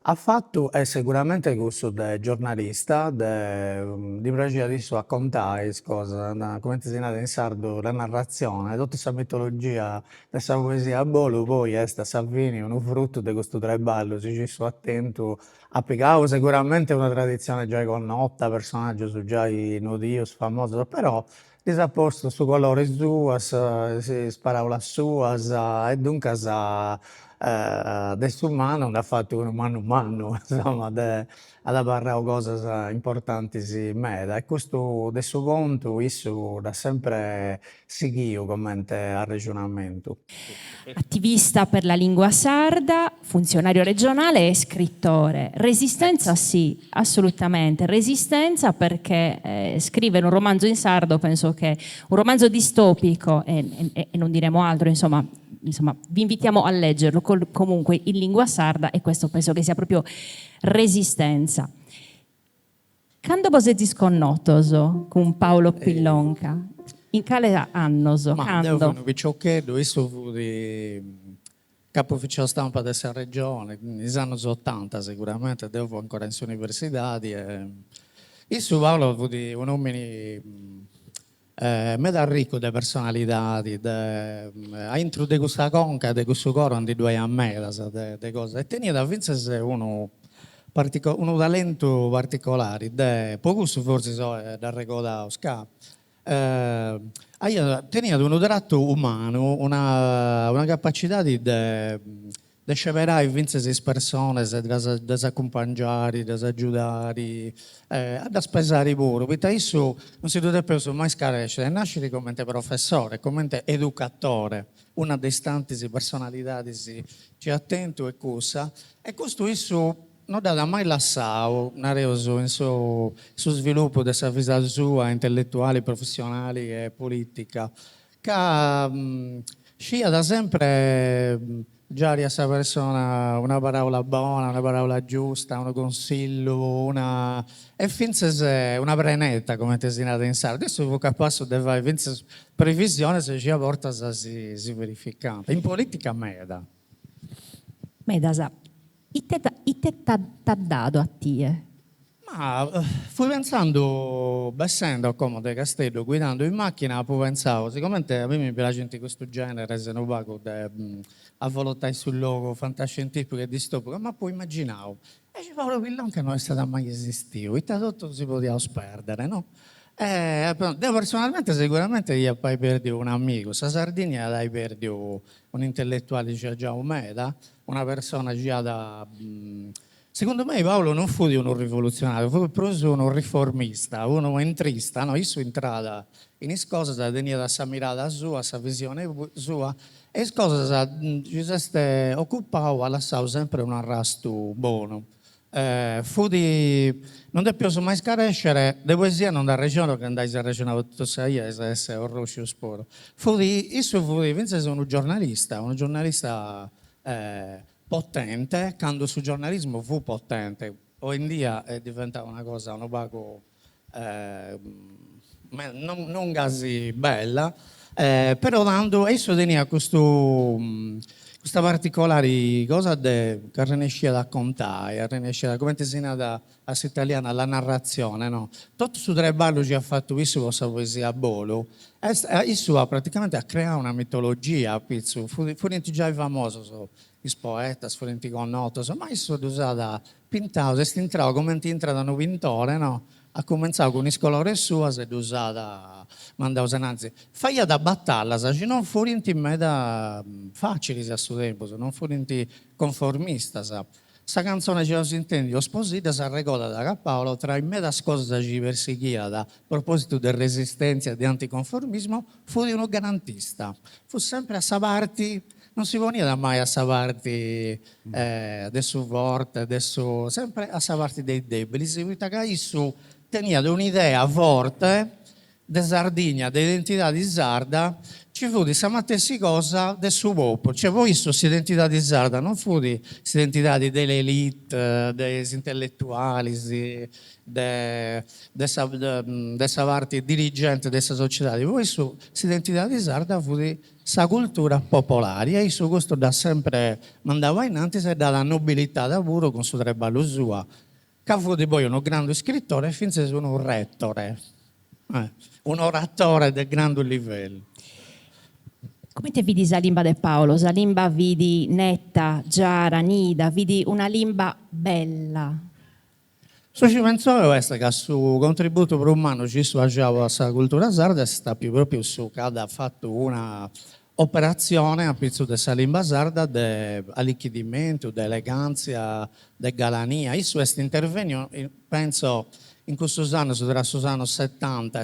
Speaker 10: ha fatto è sicuramente questo da giornalista, di pratica di a contare cose, come si dice in sardo, la narrazione, tutta questa mitologia, questa poesia a Bolu, poi è Salvini, un frutto di questo treballo, si ci sto attento, a Picao sicuramente è una tradizione già connota, personaggio su già i nodios famoso, però disapposto su colore suas, si sparava la suas, e dunque adesso umano ha fatto un umano, insomma, ha parlato cose importanti in me. E questo adesso conto, isso da sempre seguito come al ragionamento.
Speaker 4: Attivista per la lingua sarda, funzionario regionale e scrittore. Resistenza sì, assolutamente. Resistenza perché scrivere un romanzo in sardo, penso che un romanzo distopico, e non diremo altro, insomma, vi invitiamo a leggerlo comunque in lingua sarda, e questo penso che sia proprio resistenza. Quando vos disconnotoso con Paolo Pillonca? In quale anno?
Speaker 10: Ma devo un piccioccheddo, io fu di capo ufficio stampa della regione, negli anni 80 sicuramente, devo ancora in università. Io su Paolo fu di un uomo meda ricco di personalità, ha introdotto questa conca di questo coro di 2 anni, di cose, e tenia da vincere uno talento particolare, poco forse da recordare Oscar. Tenia un tratto umano, una capacità di sceverare e vincere le persone, di accompagnare, di aiutare, di spesare pure. Perché isso non si deve più mai scarescere, nascere come professore, come educatore, una delle tante personalità che attento e cosa, e questo isso non ha mai lasciato, in suo sviluppo della vita sua, intellettuale, professionale e politica, che scia da sempre già a questa persona una parola buona, una parola giusta, un consiglio, e finché una prenetta, come ti si nata in sardo. Adesso fu capace di fare previsione se ci porta si verificante. In politica meda.
Speaker 4: Medasa. Ite t'ha dato a te?
Speaker 10: Ma fui pensando, essendo a Como de Castello, guidando in macchina, poi pensavo, siccome a me mi piace di questo genere, se non vago a volontà sul logo fantascientifico e distopico, ma poi immaginavo, e ci Paolo Pillonca non è stato mai esistito, e tutto si poteva sperdere, no? Personalmente sicuramente io poi perdi un amico, sa Sardegna hai perdi un intellettuale già umeda, una persona già da... Secondo me Paolo non fu di uno rivoluzionario, fu proprio uno riformista, uno entrista, no? Io sono entrata in cose, tenia da sa mirata sua, questa visione sua, e cose ci si occupava, lasciavo sempre un arrasto buono. Fu di non è più mai scarescere de poesia non da regione che andai a regione tutto sei essere un roscio sporo fu di Vince sono un giornalista potente quando sul giornalismo fu potente oggi in dia è diventata una cosa un poco non così bella però dando esso tenia questa particolare cosa che riesce a contare, come ti si nata a italiana, la narrazione, no? Tutto su Treballo ci ha fatto questo con la poesia a Bolo, isso praticamente a creare una mitologia a pizzo, furono già famosi, i poeti, furono connoti, ma isso usava pintato, si entrava come ti entra da un pintore, no? Ha cominciato con i colori sua, si è usata, mandava senanzi. Fai da battaglia, se non furono meda facili a suo tempo, se non furono conformista, sa. Questa canzone ce la si intende, ho sposita, si ricorda da Paolo, tra i meda cose che ci perseguiva a proposito di resistenza e di anticonformismo, fu di uno garantista. Fu sempre a sa parte, non si poneva mai a sa parte adesso forte, adesso sempre a sa parte dei deboli, si vita che isso tenia un'idea forte de Sardigna, dell'identità di sarda, ci fu di questa stessa cosa del suo popolo. Cioè, voi questa identità di sarda non fu di questa identità delle elite, dei intellettuali, dessa parte dirigente della società. Voi questa identità di sarda fu di questa cultura popolare. E su questo da sempre mandava in avanti e dalla nobiltà da puro con suo treballo sua. Che fu di poi uno grande scrittore e finché sono un rettore. Un oratore del grande livello.
Speaker 4: Come te vedi la limba di Paolo? La limba vidi netta, giara, nida, vidi una limba bella.
Speaker 10: So ci pensavo questo che su contributo per umano ci faceva questa cultura sarda sta più proprio su che ha fatto una operazione a pizzo di limba sarda di arricchimento, di eleganza, di galania. Questo è intervento, penso, in questo anno, tra gli anni 70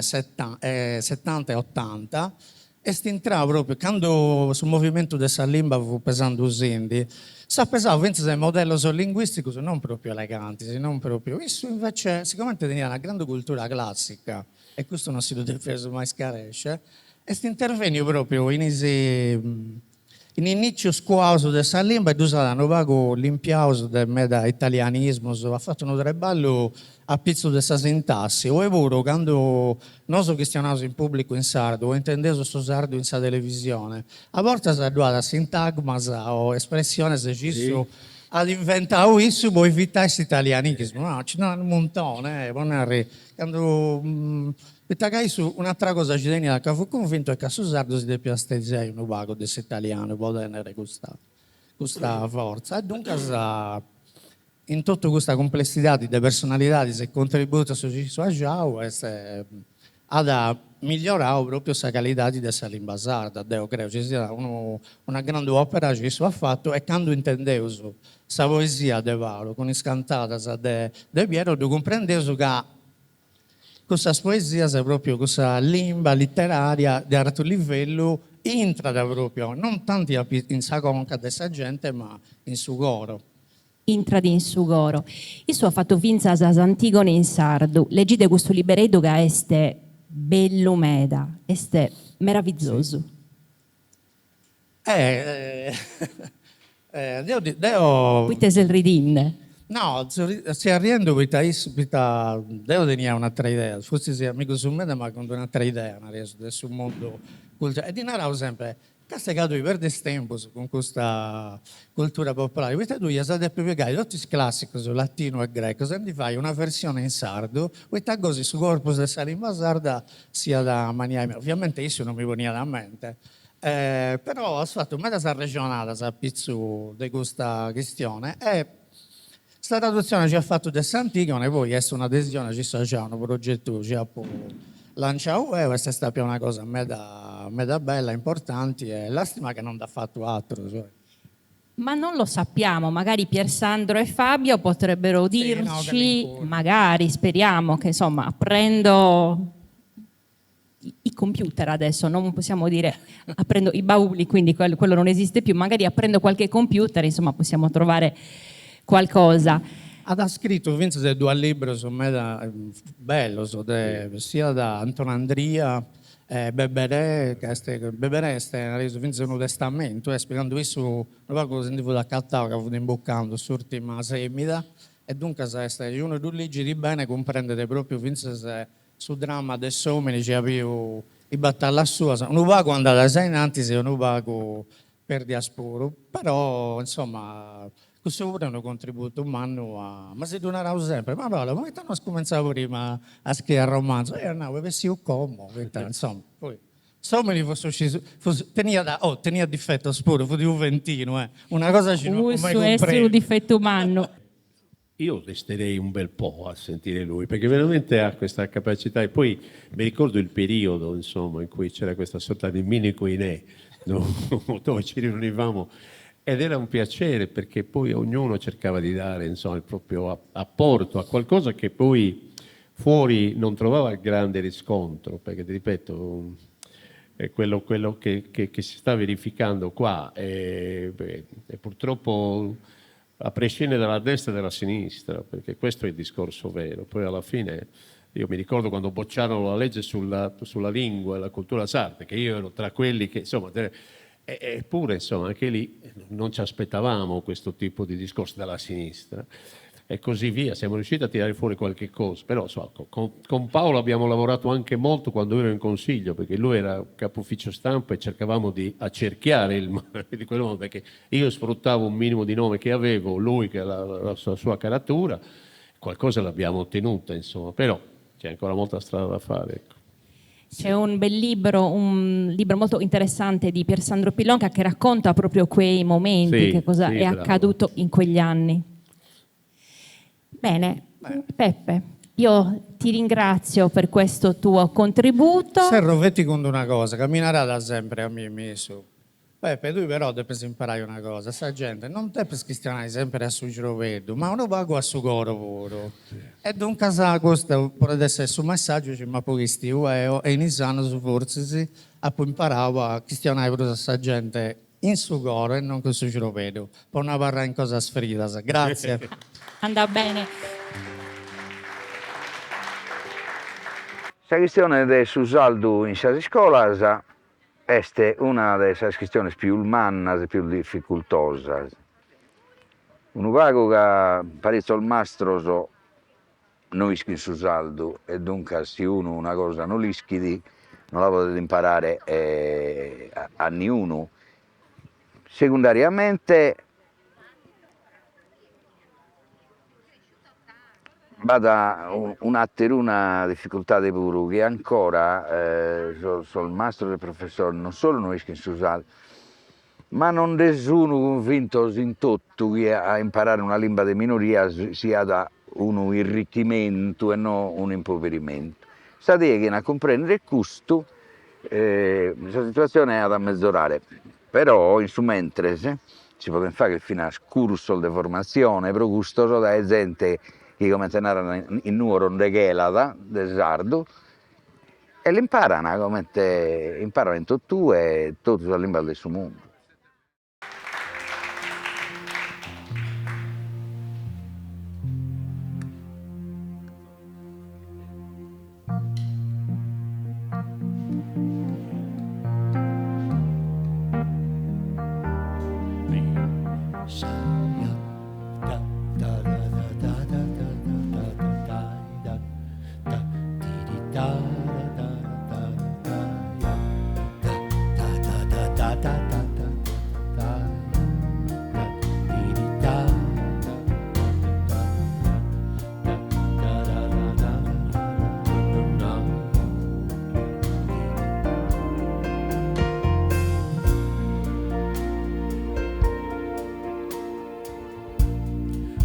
Speaker 10: e 80, e entrava proprio, quando sul movimento della lingua fu pesando usindi, sa pesare il modello linguistico non proprio eleganti, non proprio. Questo invece, siccome tenia una grande cultura classica, e questo non si deve fare mai scaresce, e intervenne proprio in inizio squauso della lingua e usavano vago l'impiauso del meda italianismo, ha fatto un treballo a pizzo della sintassi. O è vero, quando noi questionavamo in pubblico in sardo, o intendevo sto sardo in sa televisione, a volte si è dato sintagmas o espressione se ci sono ad inventare questo, poi evitare questo italianismo. No, ci sono un montone, quando perché su un'altra cosa ci tenia che fu convinto è che su sardo si deve asteggiare un vago dell'italiano, può tenere questa forza. E dunque in tutta questa complessità di personalità che contributo su Giau ha migliorato proprio la qualità di questa lingua sarda. Io credo ci sia una grande opera che si ha fatto e quando intendevo questa poesia di Valo con iscantata di Piero, comprendevo che questa poesia è proprio questa lingua letteraria di alto livello entra proprio, non tanto in sa conca della gente, ma in suo coro.
Speaker 4: Intradi in sugoro. Isso ha fatto vinza as Antigone in sardo. Leggite questo liberedo che este bello meda, este meraviglioso. Quite se il ridinne.
Speaker 10: No, si arriendo questa devo tenere un'altra idea, forse sia amico su me, ma con un'altra idea, sul mondo culturale. E di narrare sempre, castigato per del tempo con questa cultura popolare. Queste due sono più piegati, tutti i classici, latino e greco, se ne fai una versione in sardo, questa cosa su corpo della lingua sarda sia da maniera. Ovviamente io non mi veniva da mente. Però ho fatto mezza regionale a pizzo di questa questione e questa traduzione ci ha fatto del Santigone, poi è un'adesione, ci sta già un progetto ci ha lanciato e questa è stata una cosa meda bella, importante e lastima che non ha fatto altro. Cioè.
Speaker 4: Ma non lo sappiamo, magari Piersandro e Fabio potrebbero dirci, magari speriamo che insomma apprendo i computer adesso, non possiamo dire apprendo i bauli, quindi quello non esiste più, magari apprendo qualche computer, insomma possiamo trovare qualcosa.
Speaker 10: Ha scritto Vince due libri su me bello, sia da Anton Andria Beberè, che ha reso Vince un testamento, spiegando questo, non cosa sentivo da cattavo che avevo imboccando l'ultima semida, e dunque se uno due leggi di bene comprendete proprio Vince se sul dramma del Someni ci avevo i battaglia sua, un vago andare a sei innanti se un vago per diasporo, però insomma questo pure è un contributo umano ma si donarà sempre, ma allora, come non cominciavo prima a scrivere romanzo, no, avessi un como, insomma, poi Someni tenia difetto spuro, fu di un ventino, una cosa ci non ho mai compreso.
Speaker 4: È un difetto umano.
Speaker 3: Io resterei un bel po' a sentire lui, perché veramente ha questa capacità. E poi mi ricordo il periodo, insomma, in cui c'era questa sorta di mini Koinè, dove ci riunivamo, ed era un piacere, perché poi ognuno cercava di dare, insomma, il proprio apporto a qualcosa che poi fuori non trovava grande riscontro, perché, ti ripeto, è quello che si sta verificando qua. E purtroppo a prescindere dalla destra e dalla sinistra, perché questo è il discorso vero. Poi alla fine io mi ricordo quando bocciarono la legge sulla lingua e la cultura sarda, che io ero tra quelli che, insomma, eppure, insomma, anche lì non ci aspettavamo questo tipo di discorso dalla sinistra e così via. Siamo riusciti a tirare fuori qualche cosa, però insomma, con Paolo abbiamo lavorato anche molto quando ero in consiglio, perché lui era capo ufficio stampa e cercavamo di accerchiare il male di quel modo, perché io sfruttavo un minimo di nome che avevo, lui che ha la sua caratura, qualcosa l'abbiamo ottenuta, insomma, però c'è ancora molta strada da fare, ecco.
Speaker 4: C'è un bel libro, un libro molto interessante di Piersandro Pillonca che racconta proprio quei momenti, che cosa è accaduto in quegli anni. Bene, Peppe, io ti ringrazio per questo tuo contributo.
Speaker 10: Serro, vetti con una cosa, camminerà da sempre a me su. Peppe, tu però devi imparare una cosa, sta gente non devi cristianare sempre a su Girovedo, ma uno pago a su coro puro. E d'un caso questo può essere su messaggio, ma poi e iniziano su forse a poi imparare a cristianare pure questa gente in su coro e non con su Girovedo. Poi una barra in cosa sfrida, grazie.
Speaker 4: Andrà bene.
Speaker 1: La questione de su saldo in sas scolas è una delle questioni più umane, più difficoltose. Un vago che parecchio il mastro non ischi su saldo e dunque se uno una cosa non l'ischidi non la potete imparare a niuno. Secondariamente vada una difficoltà di puro che ancora sul mastro del professore non solo non ischi su saldo, ma non nessuno convinto in tutto che a imparare una lingua di minoria sia da un arricchimento e non un impoverimento. Sta che a comprendere il costo, questa situazione è da mezz'orare, però in su mentre si può fare fino a corso di formazione, però gustoso da gente che come tenere in numero de gelada, del sardo, e l'imparano come imparano in tutto e tutto la lingua del suo mondo.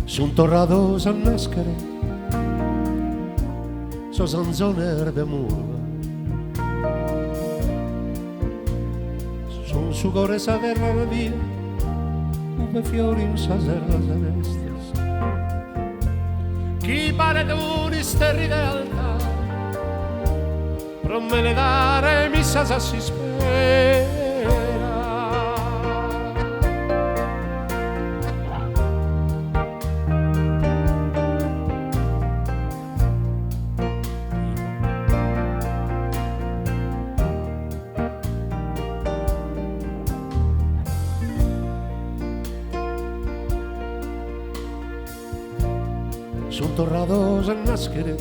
Speaker 9: Son torrados a nascere, so zanzone de murva, son su core sa terra la via, ube fiori in sa serra celestes. Chi pare d'uni sterri realtà, però me le dare mi sa si spera. Son torrados a nascere,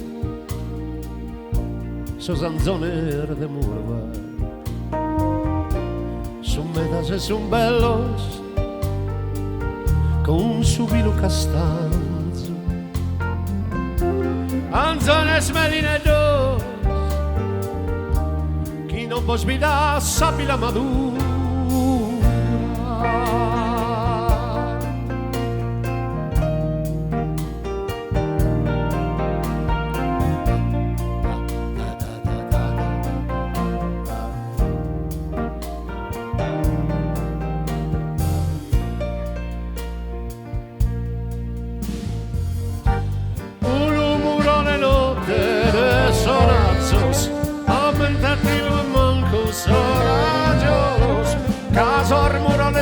Speaker 9: so zanzone de murva, son medas e son bellos, con un subilo castanzo. Anzones medine dos, chi non può sbidare sappi la madura.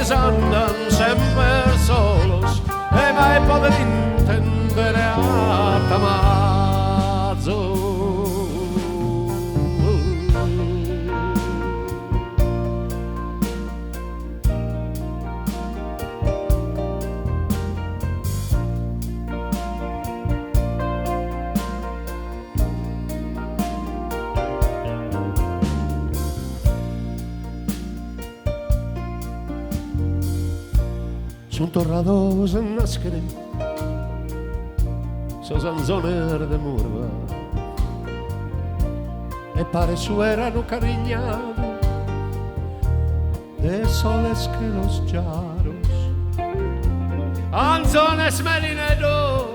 Speaker 9: Santa devi intendere a Tamazzo. Son torrados en nascere, so zanzoner de murva, e pare suerano cariñados de soles que los llaros, anzones merineros,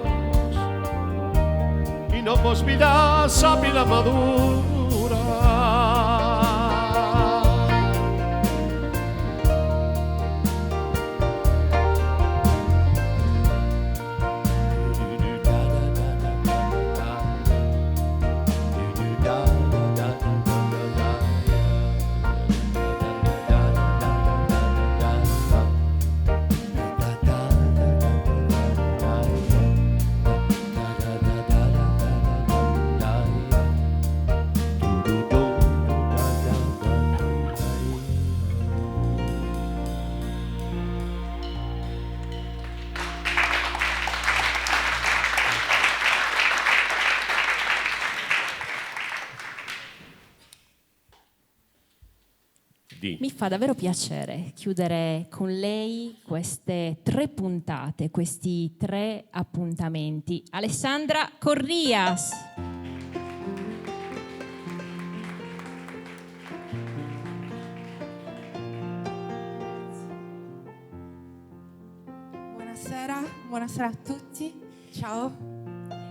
Speaker 9: y no vos vida sábila madura.
Speaker 4: Mi fa davvero piacere chiudere con lei queste 3 puntate, questi 3 appuntamenti. Alessandra Corrías.
Speaker 11: Buonasera a tutti. Ciao.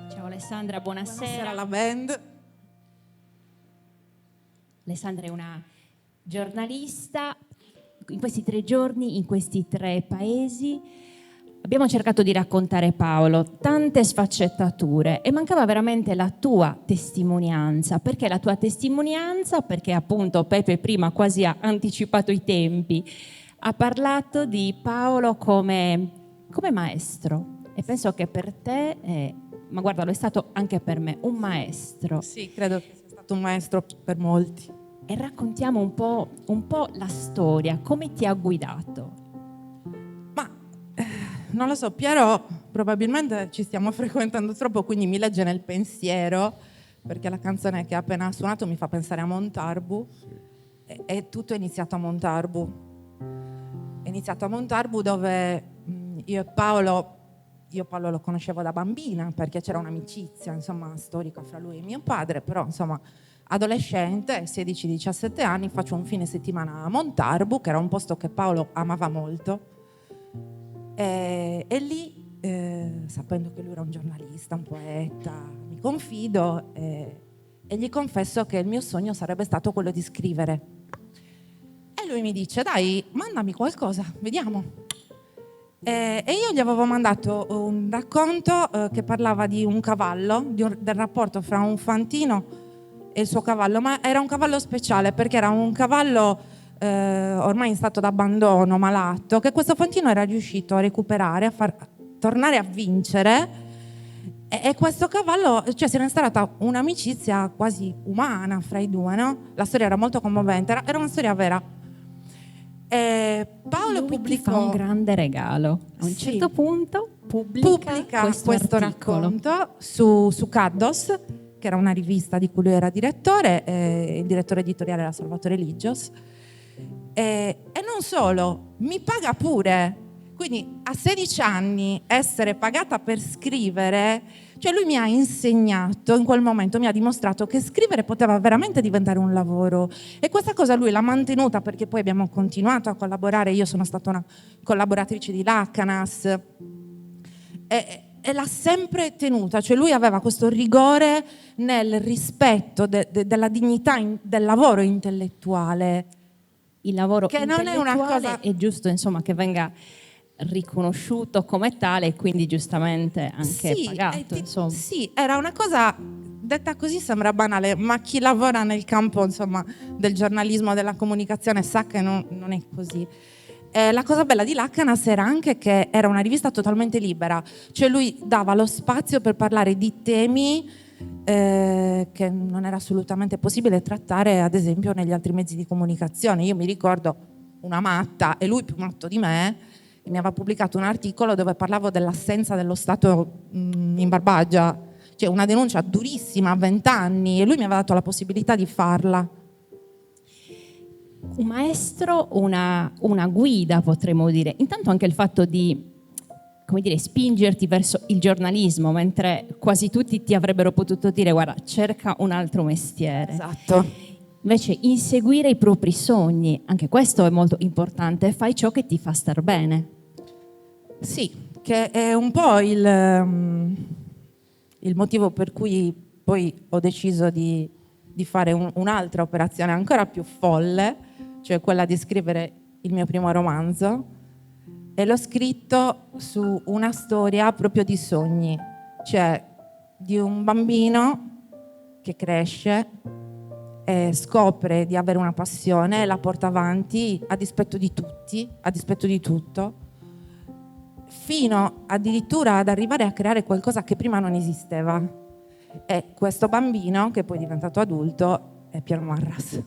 Speaker 4: Ciao Alessandra, buonasera.
Speaker 11: Buonasera alla band.
Speaker 4: Alessandra è una giornalista. In questi 3 giorni, in questi 3 paesi, abbiamo cercato di raccontare Paolo, tante sfaccettature, e mancava veramente la tua testimonianza. Perché la tua testimonianza? Perché appunto Pepe prima quasi ha anticipato i tempi, ha parlato di Paolo come maestro, e penso che per te, ma guarda, lo è stato anche per me, un maestro.
Speaker 11: Sì, credo che sia stato un maestro per molti.
Speaker 4: E raccontiamo un po' la storia, come ti ha guidato?
Speaker 11: Ma non lo so, Piero, probabilmente ci stiamo frequentando troppo, quindi mi legge nel pensiero, perché la canzone che ha appena suonato mi fa pensare a Montarbu, e tutto è iniziato a Montarbu. È iniziato a Montarbu, dove io Paolo lo conoscevo da bambina, perché c'era un'amicizia, insomma, storica fra lui e mio padre, però insomma adolescente, 16-17 anni, faccio un fine settimana a Montarbu, che era un posto che Paolo amava molto, e lì, sapendo che lui era un giornalista, un poeta, mi confido e gli confesso che il mio sogno sarebbe stato quello di scrivere. E lui mi dice: dai, mandami qualcosa, vediamo. E io gli avevo mandato un racconto che parlava di un cavallo, del rapporto fra un fantino e il suo cavallo, ma era un cavallo speciale, perché era un cavallo ormai in stato d'abbandono, malato, che questo fantino era riuscito a recuperare, a far tornare a vincere, e questo cavallo, cioè, si era instaurata un'amicizia quasi umana fra i due, no? La storia era molto commovente, era una storia vera. Paolo pubblicò
Speaker 4: un grande regalo. A un certo punto pubblica
Speaker 11: questo racconto su Caddos, che era una rivista di cui lui era direttore, il direttore editoriale era Salvatore Ligios, e non solo, mi paga pure. Quindi a 16 anni essere pagata per scrivere, cioè lui mi ha insegnato, in quel momento mi ha dimostrato che scrivere poteva veramente diventare un lavoro, e questa cosa lui l'ha mantenuta, perché poi abbiamo continuato a collaborare. Io sono stata una collaboratrice di Lacanas e l'ha sempre tenuta, cioè lui aveva questo rigore nel rispetto della dignità del lavoro intellettuale.
Speaker 4: Il lavoro
Speaker 11: che non è una cosa,
Speaker 4: è giusto, insomma, che venga riconosciuto come tale e quindi giustamente anche pagato. Insomma.
Speaker 11: Sì, era una cosa, detta così sembra banale, ma chi lavora nel campo, insomma, del giornalismo, della comunicazione sa che non è così. La cosa bella di Lacanas era anche che era una rivista totalmente libera, cioè lui dava lo spazio per parlare di temi che non era assolutamente possibile trattare, ad esempio, negli altri mezzi di comunicazione. Io mi ricordo una matta, e lui più matto di me, che mi aveva pubblicato un articolo dove parlavo dell'assenza dello Stato in Barbagia, cioè una denuncia durissima a 20 anni, e lui mi aveva dato la possibilità di farla.
Speaker 4: Un maestro, una guida, potremmo dire. Intanto anche il fatto di, come dire, spingerti verso il giornalismo, mentre quasi tutti ti avrebbero potuto dire guarda, cerca un altro mestiere.
Speaker 11: Esatto.
Speaker 4: Invece inseguire i propri sogni, anche questo è molto importante, fai ciò che ti fa star bene.
Speaker 11: Sì, che è un po' il motivo per cui poi ho deciso di fare un'altra operazione ancora più folle, cioè quella di scrivere il mio primo romanzo, e l'ho scritto su una storia proprio di sogni, cioè di un bambino che cresce e scopre di avere una passione e la porta avanti a dispetto di tutti, a dispetto di tutto, fino addirittura ad arrivare a creare qualcosa che prima non esisteva. E questo bambino, che poi è diventato adulto, è Piero Marras.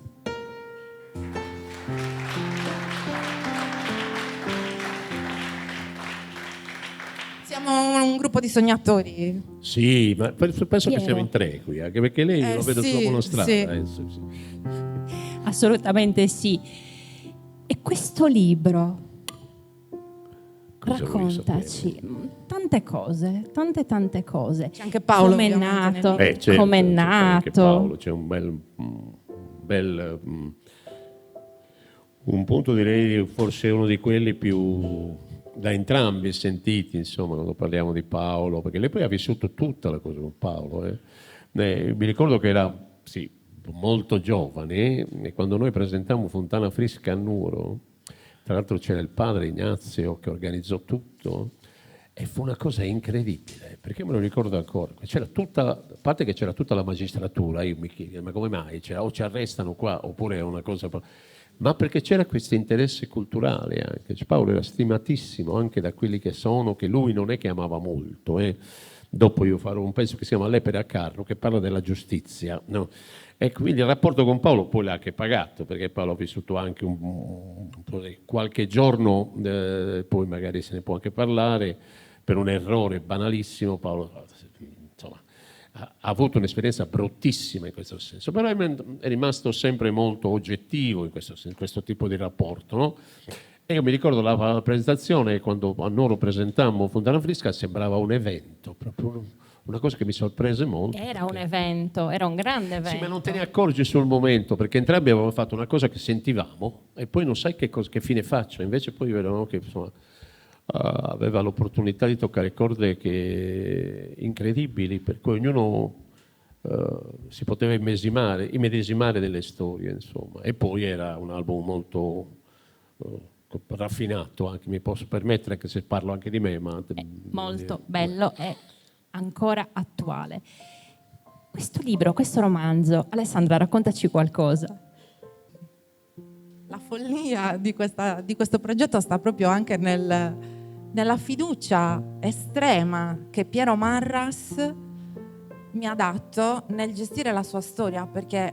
Speaker 11: Siamo un gruppo di sognatori.
Speaker 3: Sì, ma penso che siamo in 3 qui, anche perché lei lo vedo solo con lo strada.
Speaker 11: Sì.
Speaker 4: Assolutamente sì. E questo libro, raccontaci tante cose, tante cose.
Speaker 11: C'è anche Paolo.
Speaker 4: Come è nato,
Speaker 3: Certo,
Speaker 4: come è
Speaker 3: c'è anche Paolo,
Speaker 4: nato.
Speaker 3: c'è un bel un punto, direi, forse uno di quelli più da entrambi sentiti, insomma, quando parliamo di Paolo, perché lei poi ha vissuto tutta la cosa con Paolo. Mi ricordo che era, sì, molto giovane, e quando noi presentammo Fontana Frisca a Nuoro, tra l'altro c'era il padre Ignazio che organizzò tutto, e fu una cosa incredibile, perché me lo ricordo ancora. C'era tutta, a parte che c'era tutta la magistratura, io mi chiedo, ma come mai? O ci arrestano qua, oppure è una cosa... Ma perché c'era questo interesse culturale anche. Paolo era stimatissimo anche da quelli che lui non è che amava molto. Dopo io farò un pezzo che si chiama Lepre a carro, che parla della giustizia, no? E quindi il rapporto con Paolo poi l'ha anche pagato, perché Paolo ha vissuto anche qualche giorno, poi magari se ne può anche parlare, per un errore banalissimo. Paolo, insomma, ha avuto un'esperienza bruttissima in questo senso, però è rimasto sempre molto oggettivo in questo tipo di rapporto, no? E io mi ricordo la presentazione, quando a Nuoro presentammo Fontana Frisca, sembrava un evento, proprio una cosa che mi sorprese molto.
Speaker 4: Era un evento, era un grande evento.
Speaker 3: Sì, ma non te ne accorgi sul momento, perché entrambi avevamo fatto una cosa che sentivamo e poi non sai che fine faccia. Invece poi vedevamo che, insomma, aveva l'opportunità di toccare corde incredibili, per cui ognuno si poteva immedesimare delle storie, insomma. E poi era un album molto raffinato, anche, mi posso permettere, anche se parlo anche di me, ma
Speaker 4: molto bello e ancora attuale. Questo libro, questo romanzo, Alessandra, raccontaci qualcosa.
Speaker 11: La follia di questo progetto sta proprio anche nella fiducia estrema che Piero Marras mi ha dato nel gestire la sua storia, perché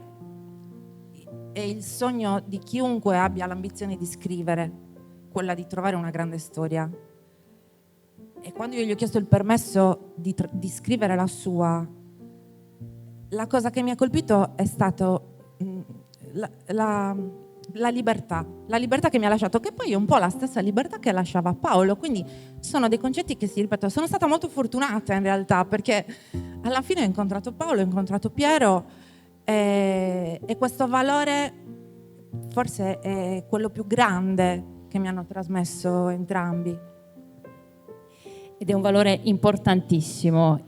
Speaker 11: è il sogno di chiunque abbia l'ambizione di scrivere, quella di trovare una grande storia. E quando io gli ho chiesto il permesso di scrivere la sua, la cosa che mi ha colpito è stato la libertà che mi ha lasciato, che poi è un po' la stessa libertà che lasciava Paolo, quindi sono dei concetti che si ripetono. Sono stata molto fortunata in realtà, perché alla fine ho incontrato Paolo, ho incontrato Piero, e questo valore forse è quello più grande che mi hanno trasmesso entrambi.
Speaker 4: Ed è un valore importantissimo.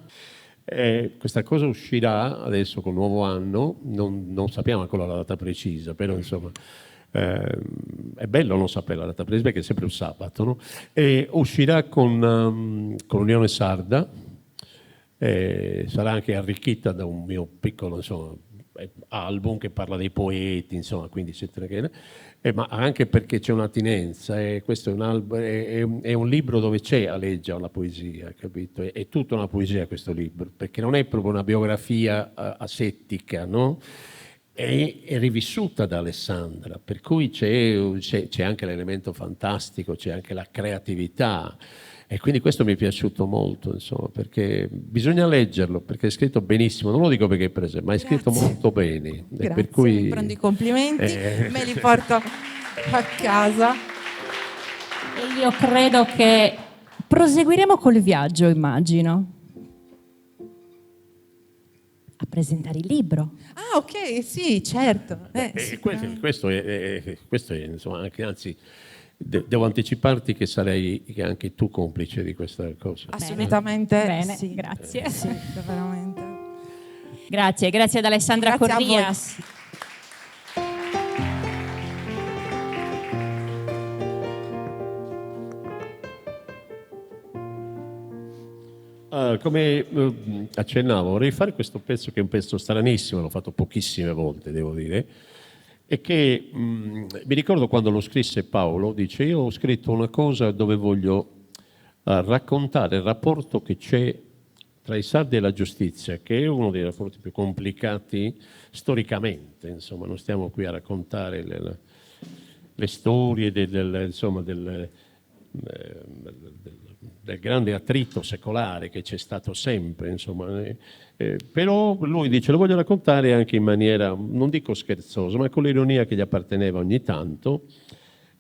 Speaker 3: Questa cosa uscirà adesso col nuovo anno, non sappiamo ancora la data precisa, però insomma è bello non sapere la data precisa perché è sempre un sabato, no? E uscirà con l'Unione Sarda, sarà anche arricchita da un mio piccolo, insomma, album che parla dei poeti, insomma, quindi ma anche perché c'è un'attinenza, questo è un libro dove c'è aleggia la poesia, capito? È tutta una poesia questo libro, perché non è proprio una biografia asettica, no? È rivissuta da Alessandra, per cui c'è anche l'elemento fantastico, c'è anche la creatività, e quindi questo mi è piaciuto molto, insomma, perché bisogna leggerlo, perché è scritto benissimo, non lo dico perché è presente, ma è scritto molto bene.
Speaker 11: Grazie,
Speaker 3: per cui,
Speaker 11: mi prendo i complimenti, me li porto a casa.
Speaker 4: E io credo che proseguiremo col viaggio, immagino. A presentare il libro.
Speaker 11: Ah, ok, sì, certo.
Speaker 3: Questo è insomma, anzi, devo anticiparti che sarei anche tu complice di questa cosa.
Speaker 11: Assolutamente.
Speaker 4: Bene,
Speaker 11: sì.
Speaker 4: grazie.
Speaker 11: Sì, veramente.
Speaker 4: Grazie ad Alessandra
Speaker 11: Grazie a voi.
Speaker 4: Corrias.
Speaker 3: Come accennavo, vorrei fare questo pezzo che è un pezzo stranissimo, l'ho fatto pochissime volte, devo dire, e che mi ricordo quando lo scrisse Paolo, dice: io ho scritto una cosa dove voglio raccontare il rapporto che c'è tra i sardi e la giustizia, che è uno dei rapporti più complicati storicamente, insomma, non stiamo qui a raccontare le storie del grande attrito secolare che c'è stato sempre, insomma, però lui dice: lo voglio raccontare anche in maniera, non dico scherzosa, ma con l'ironia che gli apparteneva ogni tanto,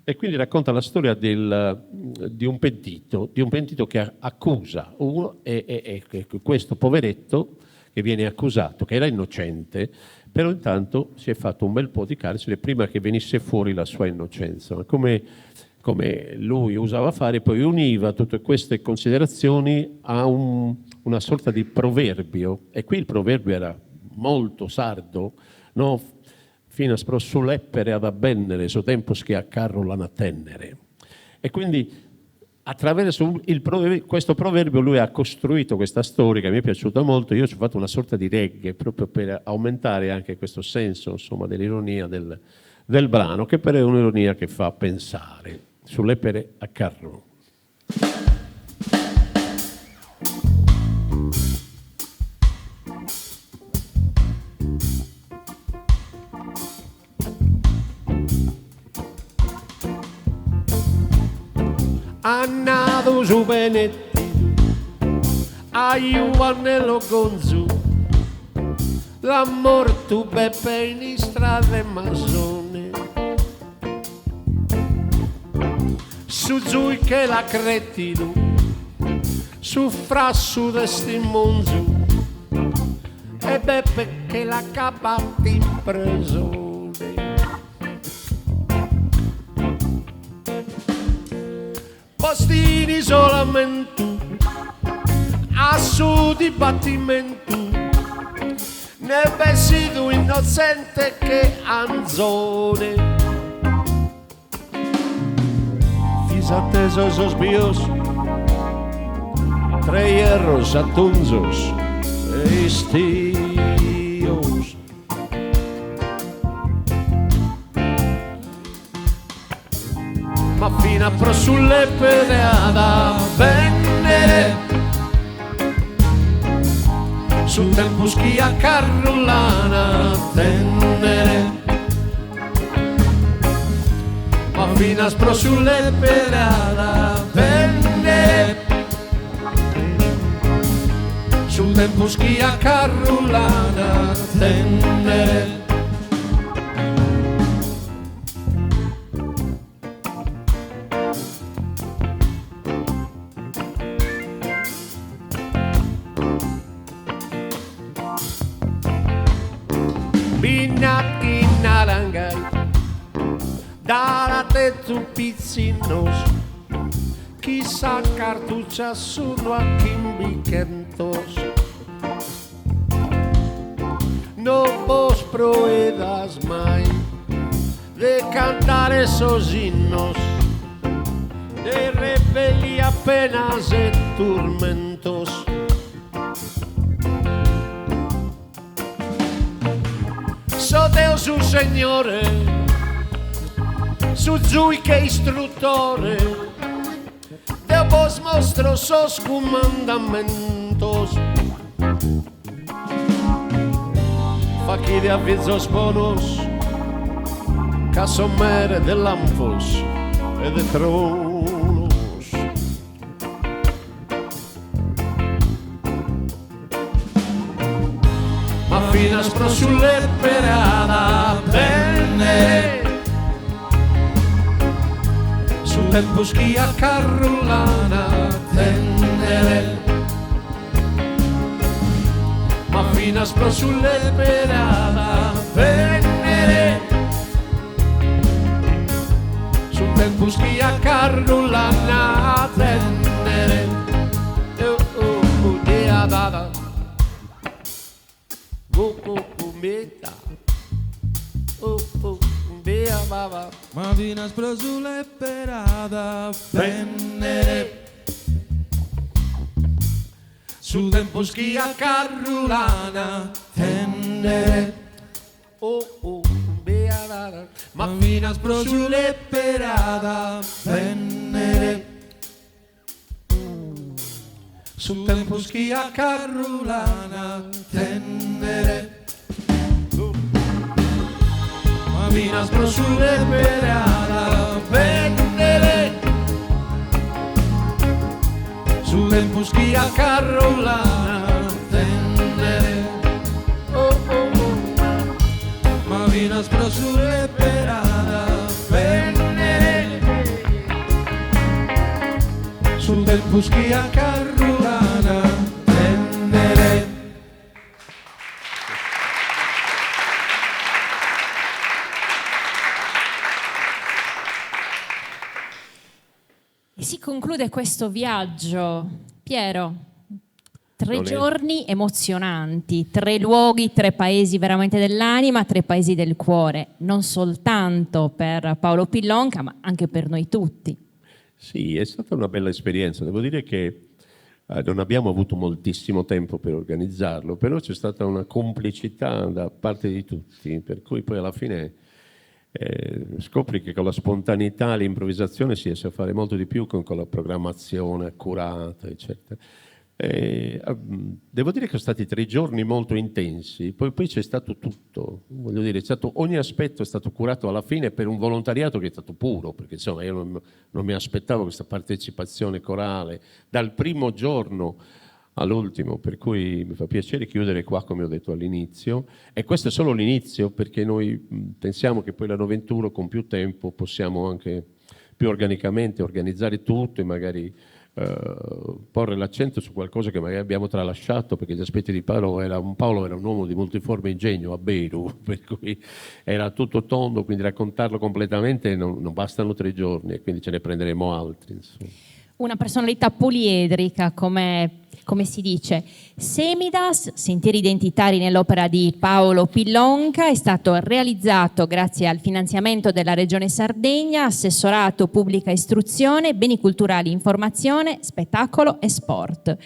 Speaker 3: e quindi racconta la storia di un pentito che accusa uno, e questo poveretto che viene accusato, che era innocente, però intanto si è fatto un bel po' di carcere prima che venisse fuori la sua innocenza. Come lui usava fare, poi univa tutte queste considerazioni a una sorta di proverbio, e qui il proverbio era molto sardo, no? Fino a sprossuleppere ad abbennere, so tempo che a carro l'anattennere. E quindi attraverso questo proverbio lui ha costruito questa storia che mi è piaciuta molto. Io ci ho fatto una sorta di reggae proprio per aumentare anche questo senso, insomma, dell'ironia del brano, che però è un'ironia che fa pensare. Sull'epere a carro.
Speaker 9: Annato su Benetti, a Giovanello Gonzu, l'amor tu beppe in strade masone. Su zui che la cretino, su frassu desti monzu, e beppe che la capatti in presone. Postini solamente a su dibattimento, ne vestido innocente che anzone. Atteso sospios, tre hierros atunzos e stios. Ma fino a pro sulle pedeada venne sul tempo schia carrollana tennere. Fino a spro sulle pedala venne sul tempo schia carrullana tenne. Binacchi narangai dalla tu pizzinos, chissà cartuccia sono a chimbiquentos. No vos proedas mai de cantar esos himnos, de rebelia, penas e turmentos. su Signore, su Zui che istruttore, de vos mostro sos comandamentos. Fa chi de avvizos bonos, caso mere de lampos e de tronos. Ma fino a sulle perada bene, sul tempo schia carrolana tendere. Ma fino a sulle perada bene, sul tempo schia carrolana tendere. Dia dada meta, bea baba.
Speaker 12: Ma fino a sulle perada bene,
Speaker 9: sul tempo schia carrolana tendere. Bea dada. Ma fino a sulle perada bene, sul tempo schia carrolana tendere. Ma fino a sulle perada bene, sul tempo schia carrolana tendere.
Speaker 12: ma fino a sulle perada bene,
Speaker 9: sul tempo schia carrolana tendere.
Speaker 4: E si conclude questo viaggio, Piero, 3
Speaker 3: Non è-
Speaker 4: giorni emozionanti, 3 luoghi, 3 paesi veramente dell'anima, 3 paesi del cuore, non soltanto per Paolo Pillonca, ma anche per noi tutti.
Speaker 3: Sì, è stata una bella esperienza. Devo dire che non abbiamo avuto moltissimo tempo per organizzarlo, però c'è stata una complicità da parte di tutti, per cui poi alla fine scopri che con la spontaneità, l'improvvisazione si riesce a fare molto di più con la programmazione accurata, eccetera. Devo dire che sono stati 3 giorni molto intensi, poi c'è stato tutto, voglio dire, ogni aspetto è stato curato alla fine per un volontariato che è stato puro, perché insomma io non mi aspettavo questa partecipazione corale dal primo giorno all'ultimo, per cui mi fa piacere chiudere qua, come ho detto all'inizio, e questo è solo l'inizio, perché noi pensiamo che poi l'anno 21 con più tempo possiamo anche più organicamente organizzare tutto e magari porre l'accento su qualcosa che magari abbiamo tralasciato, perché gli aspetti di Paolo era un uomo di multiforme ingegno a Beru, per cui era tutto tondo, quindi raccontarlo completamente non bastano 3 giorni e quindi ce ne prenderemo altri, insomma.
Speaker 4: Una personalità poliedrica, come si dice. Semidas, Sentieri identitari nell'opera di Paolo Pillonca, è stato realizzato grazie al finanziamento della Regione Sardegna, Assessorato Pubblica Istruzione, Beni Culturali, Informazione, Spettacolo e Sport.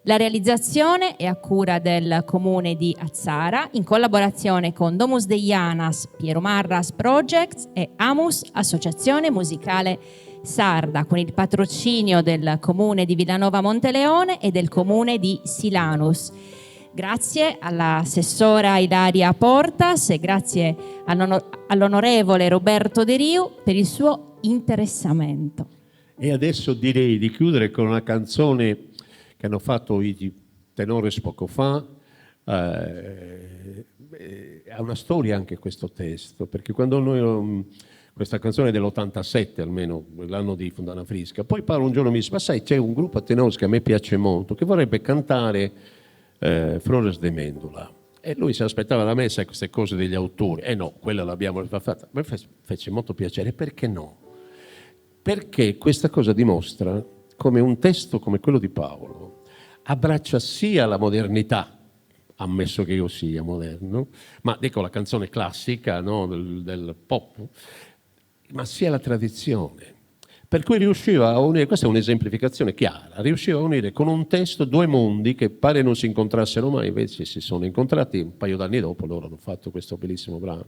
Speaker 4: La realizzazione è a cura del Comune di Azzara, in collaborazione con Domus Deianas, Piero Marras Projects e Amus, Associazione Musicale Sarda, con il patrocinio del Comune di Villanova Monteleone e del Comune di Silanus. Grazie all'assessora Ilaria Portas e grazie all'onorevole Roberto De Riu per il suo interessamento.
Speaker 3: E adesso direi di chiudere con una canzone che hanno fatto i Tenores poco fa. Ha una storia anche questo testo, perché quando noi questa canzone è dell'87 almeno, l'anno di Fontana Frisca, poi Paolo un giorno mi disse: ma sai, c'è un gruppo a Tenores che a me piace molto, che vorrebbe cantare Flores de Mendula, e lui si aspettava da me, sai, queste cose degli autori, no, quella l'abbiamo fatta. Mi fece molto piacere. Perché no? Perché questa cosa dimostra come un testo come quello di Paolo abbraccia sia la modernità, ammesso che io sia moderno, ma dico la canzone classica, no, del pop, ma sia la tradizione. Per cui riusciva a unire, questa è un'esemplificazione chiara, riusciva a unire con un testo due mondi che pare non si incontrassero mai, invece si sono incontrati un paio d'anni dopo, loro hanno fatto questo bellissimo brano.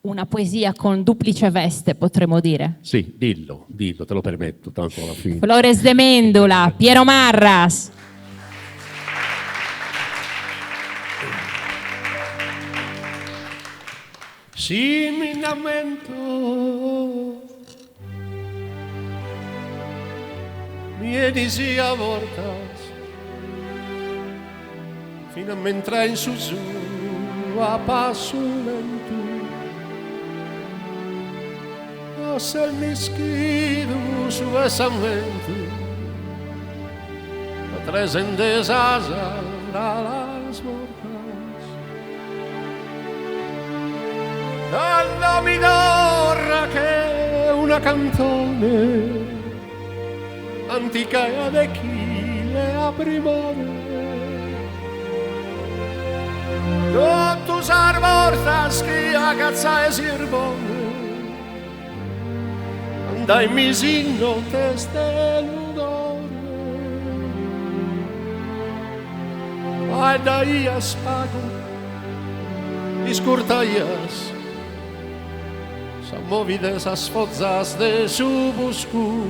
Speaker 4: Una poesia con duplice veste, potremmo dire.
Speaker 3: Sì, dillo, te lo permetto, tanto alla fine.
Speaker 4: Flores de Mendula, Piero Marras.
Speaker 9: Si mi lamento, vieni si a voltas, fino a mentre in su a passo lento, a se mi schido su esamento, a tres en desasa da las mortas. Dalla minora che è una cantone antica e ad Achille a primore tutto s'arvortas che a cazza e sirbone andai misinno teste l'udore ai dai a spago discurtaias movides a sfozzas de su buscu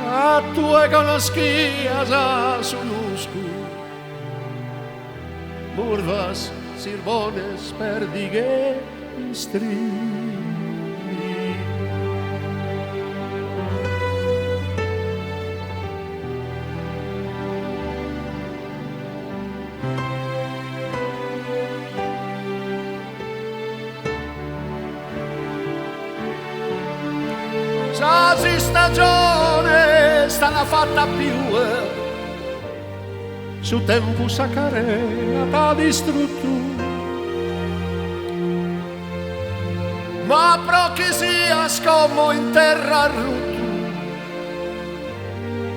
Speaker 9: a tue conoscias a su luscu murvas sirbones perdighe stri. Quasi stagione sta fatta più su tempo saccarena t'ha distrutto ma pro che sia scommo in terra rutto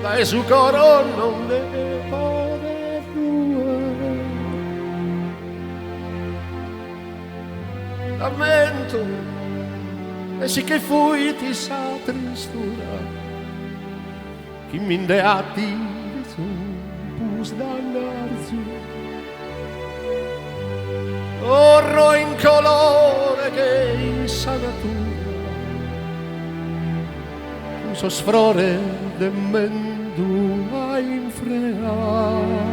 Speaker 9: dai su coro non ne pode lamento e sì che fui ti sa tristura chi mi indeati su pus dannarzu orro in colore che in sa natura un sosfrore de mendua in frea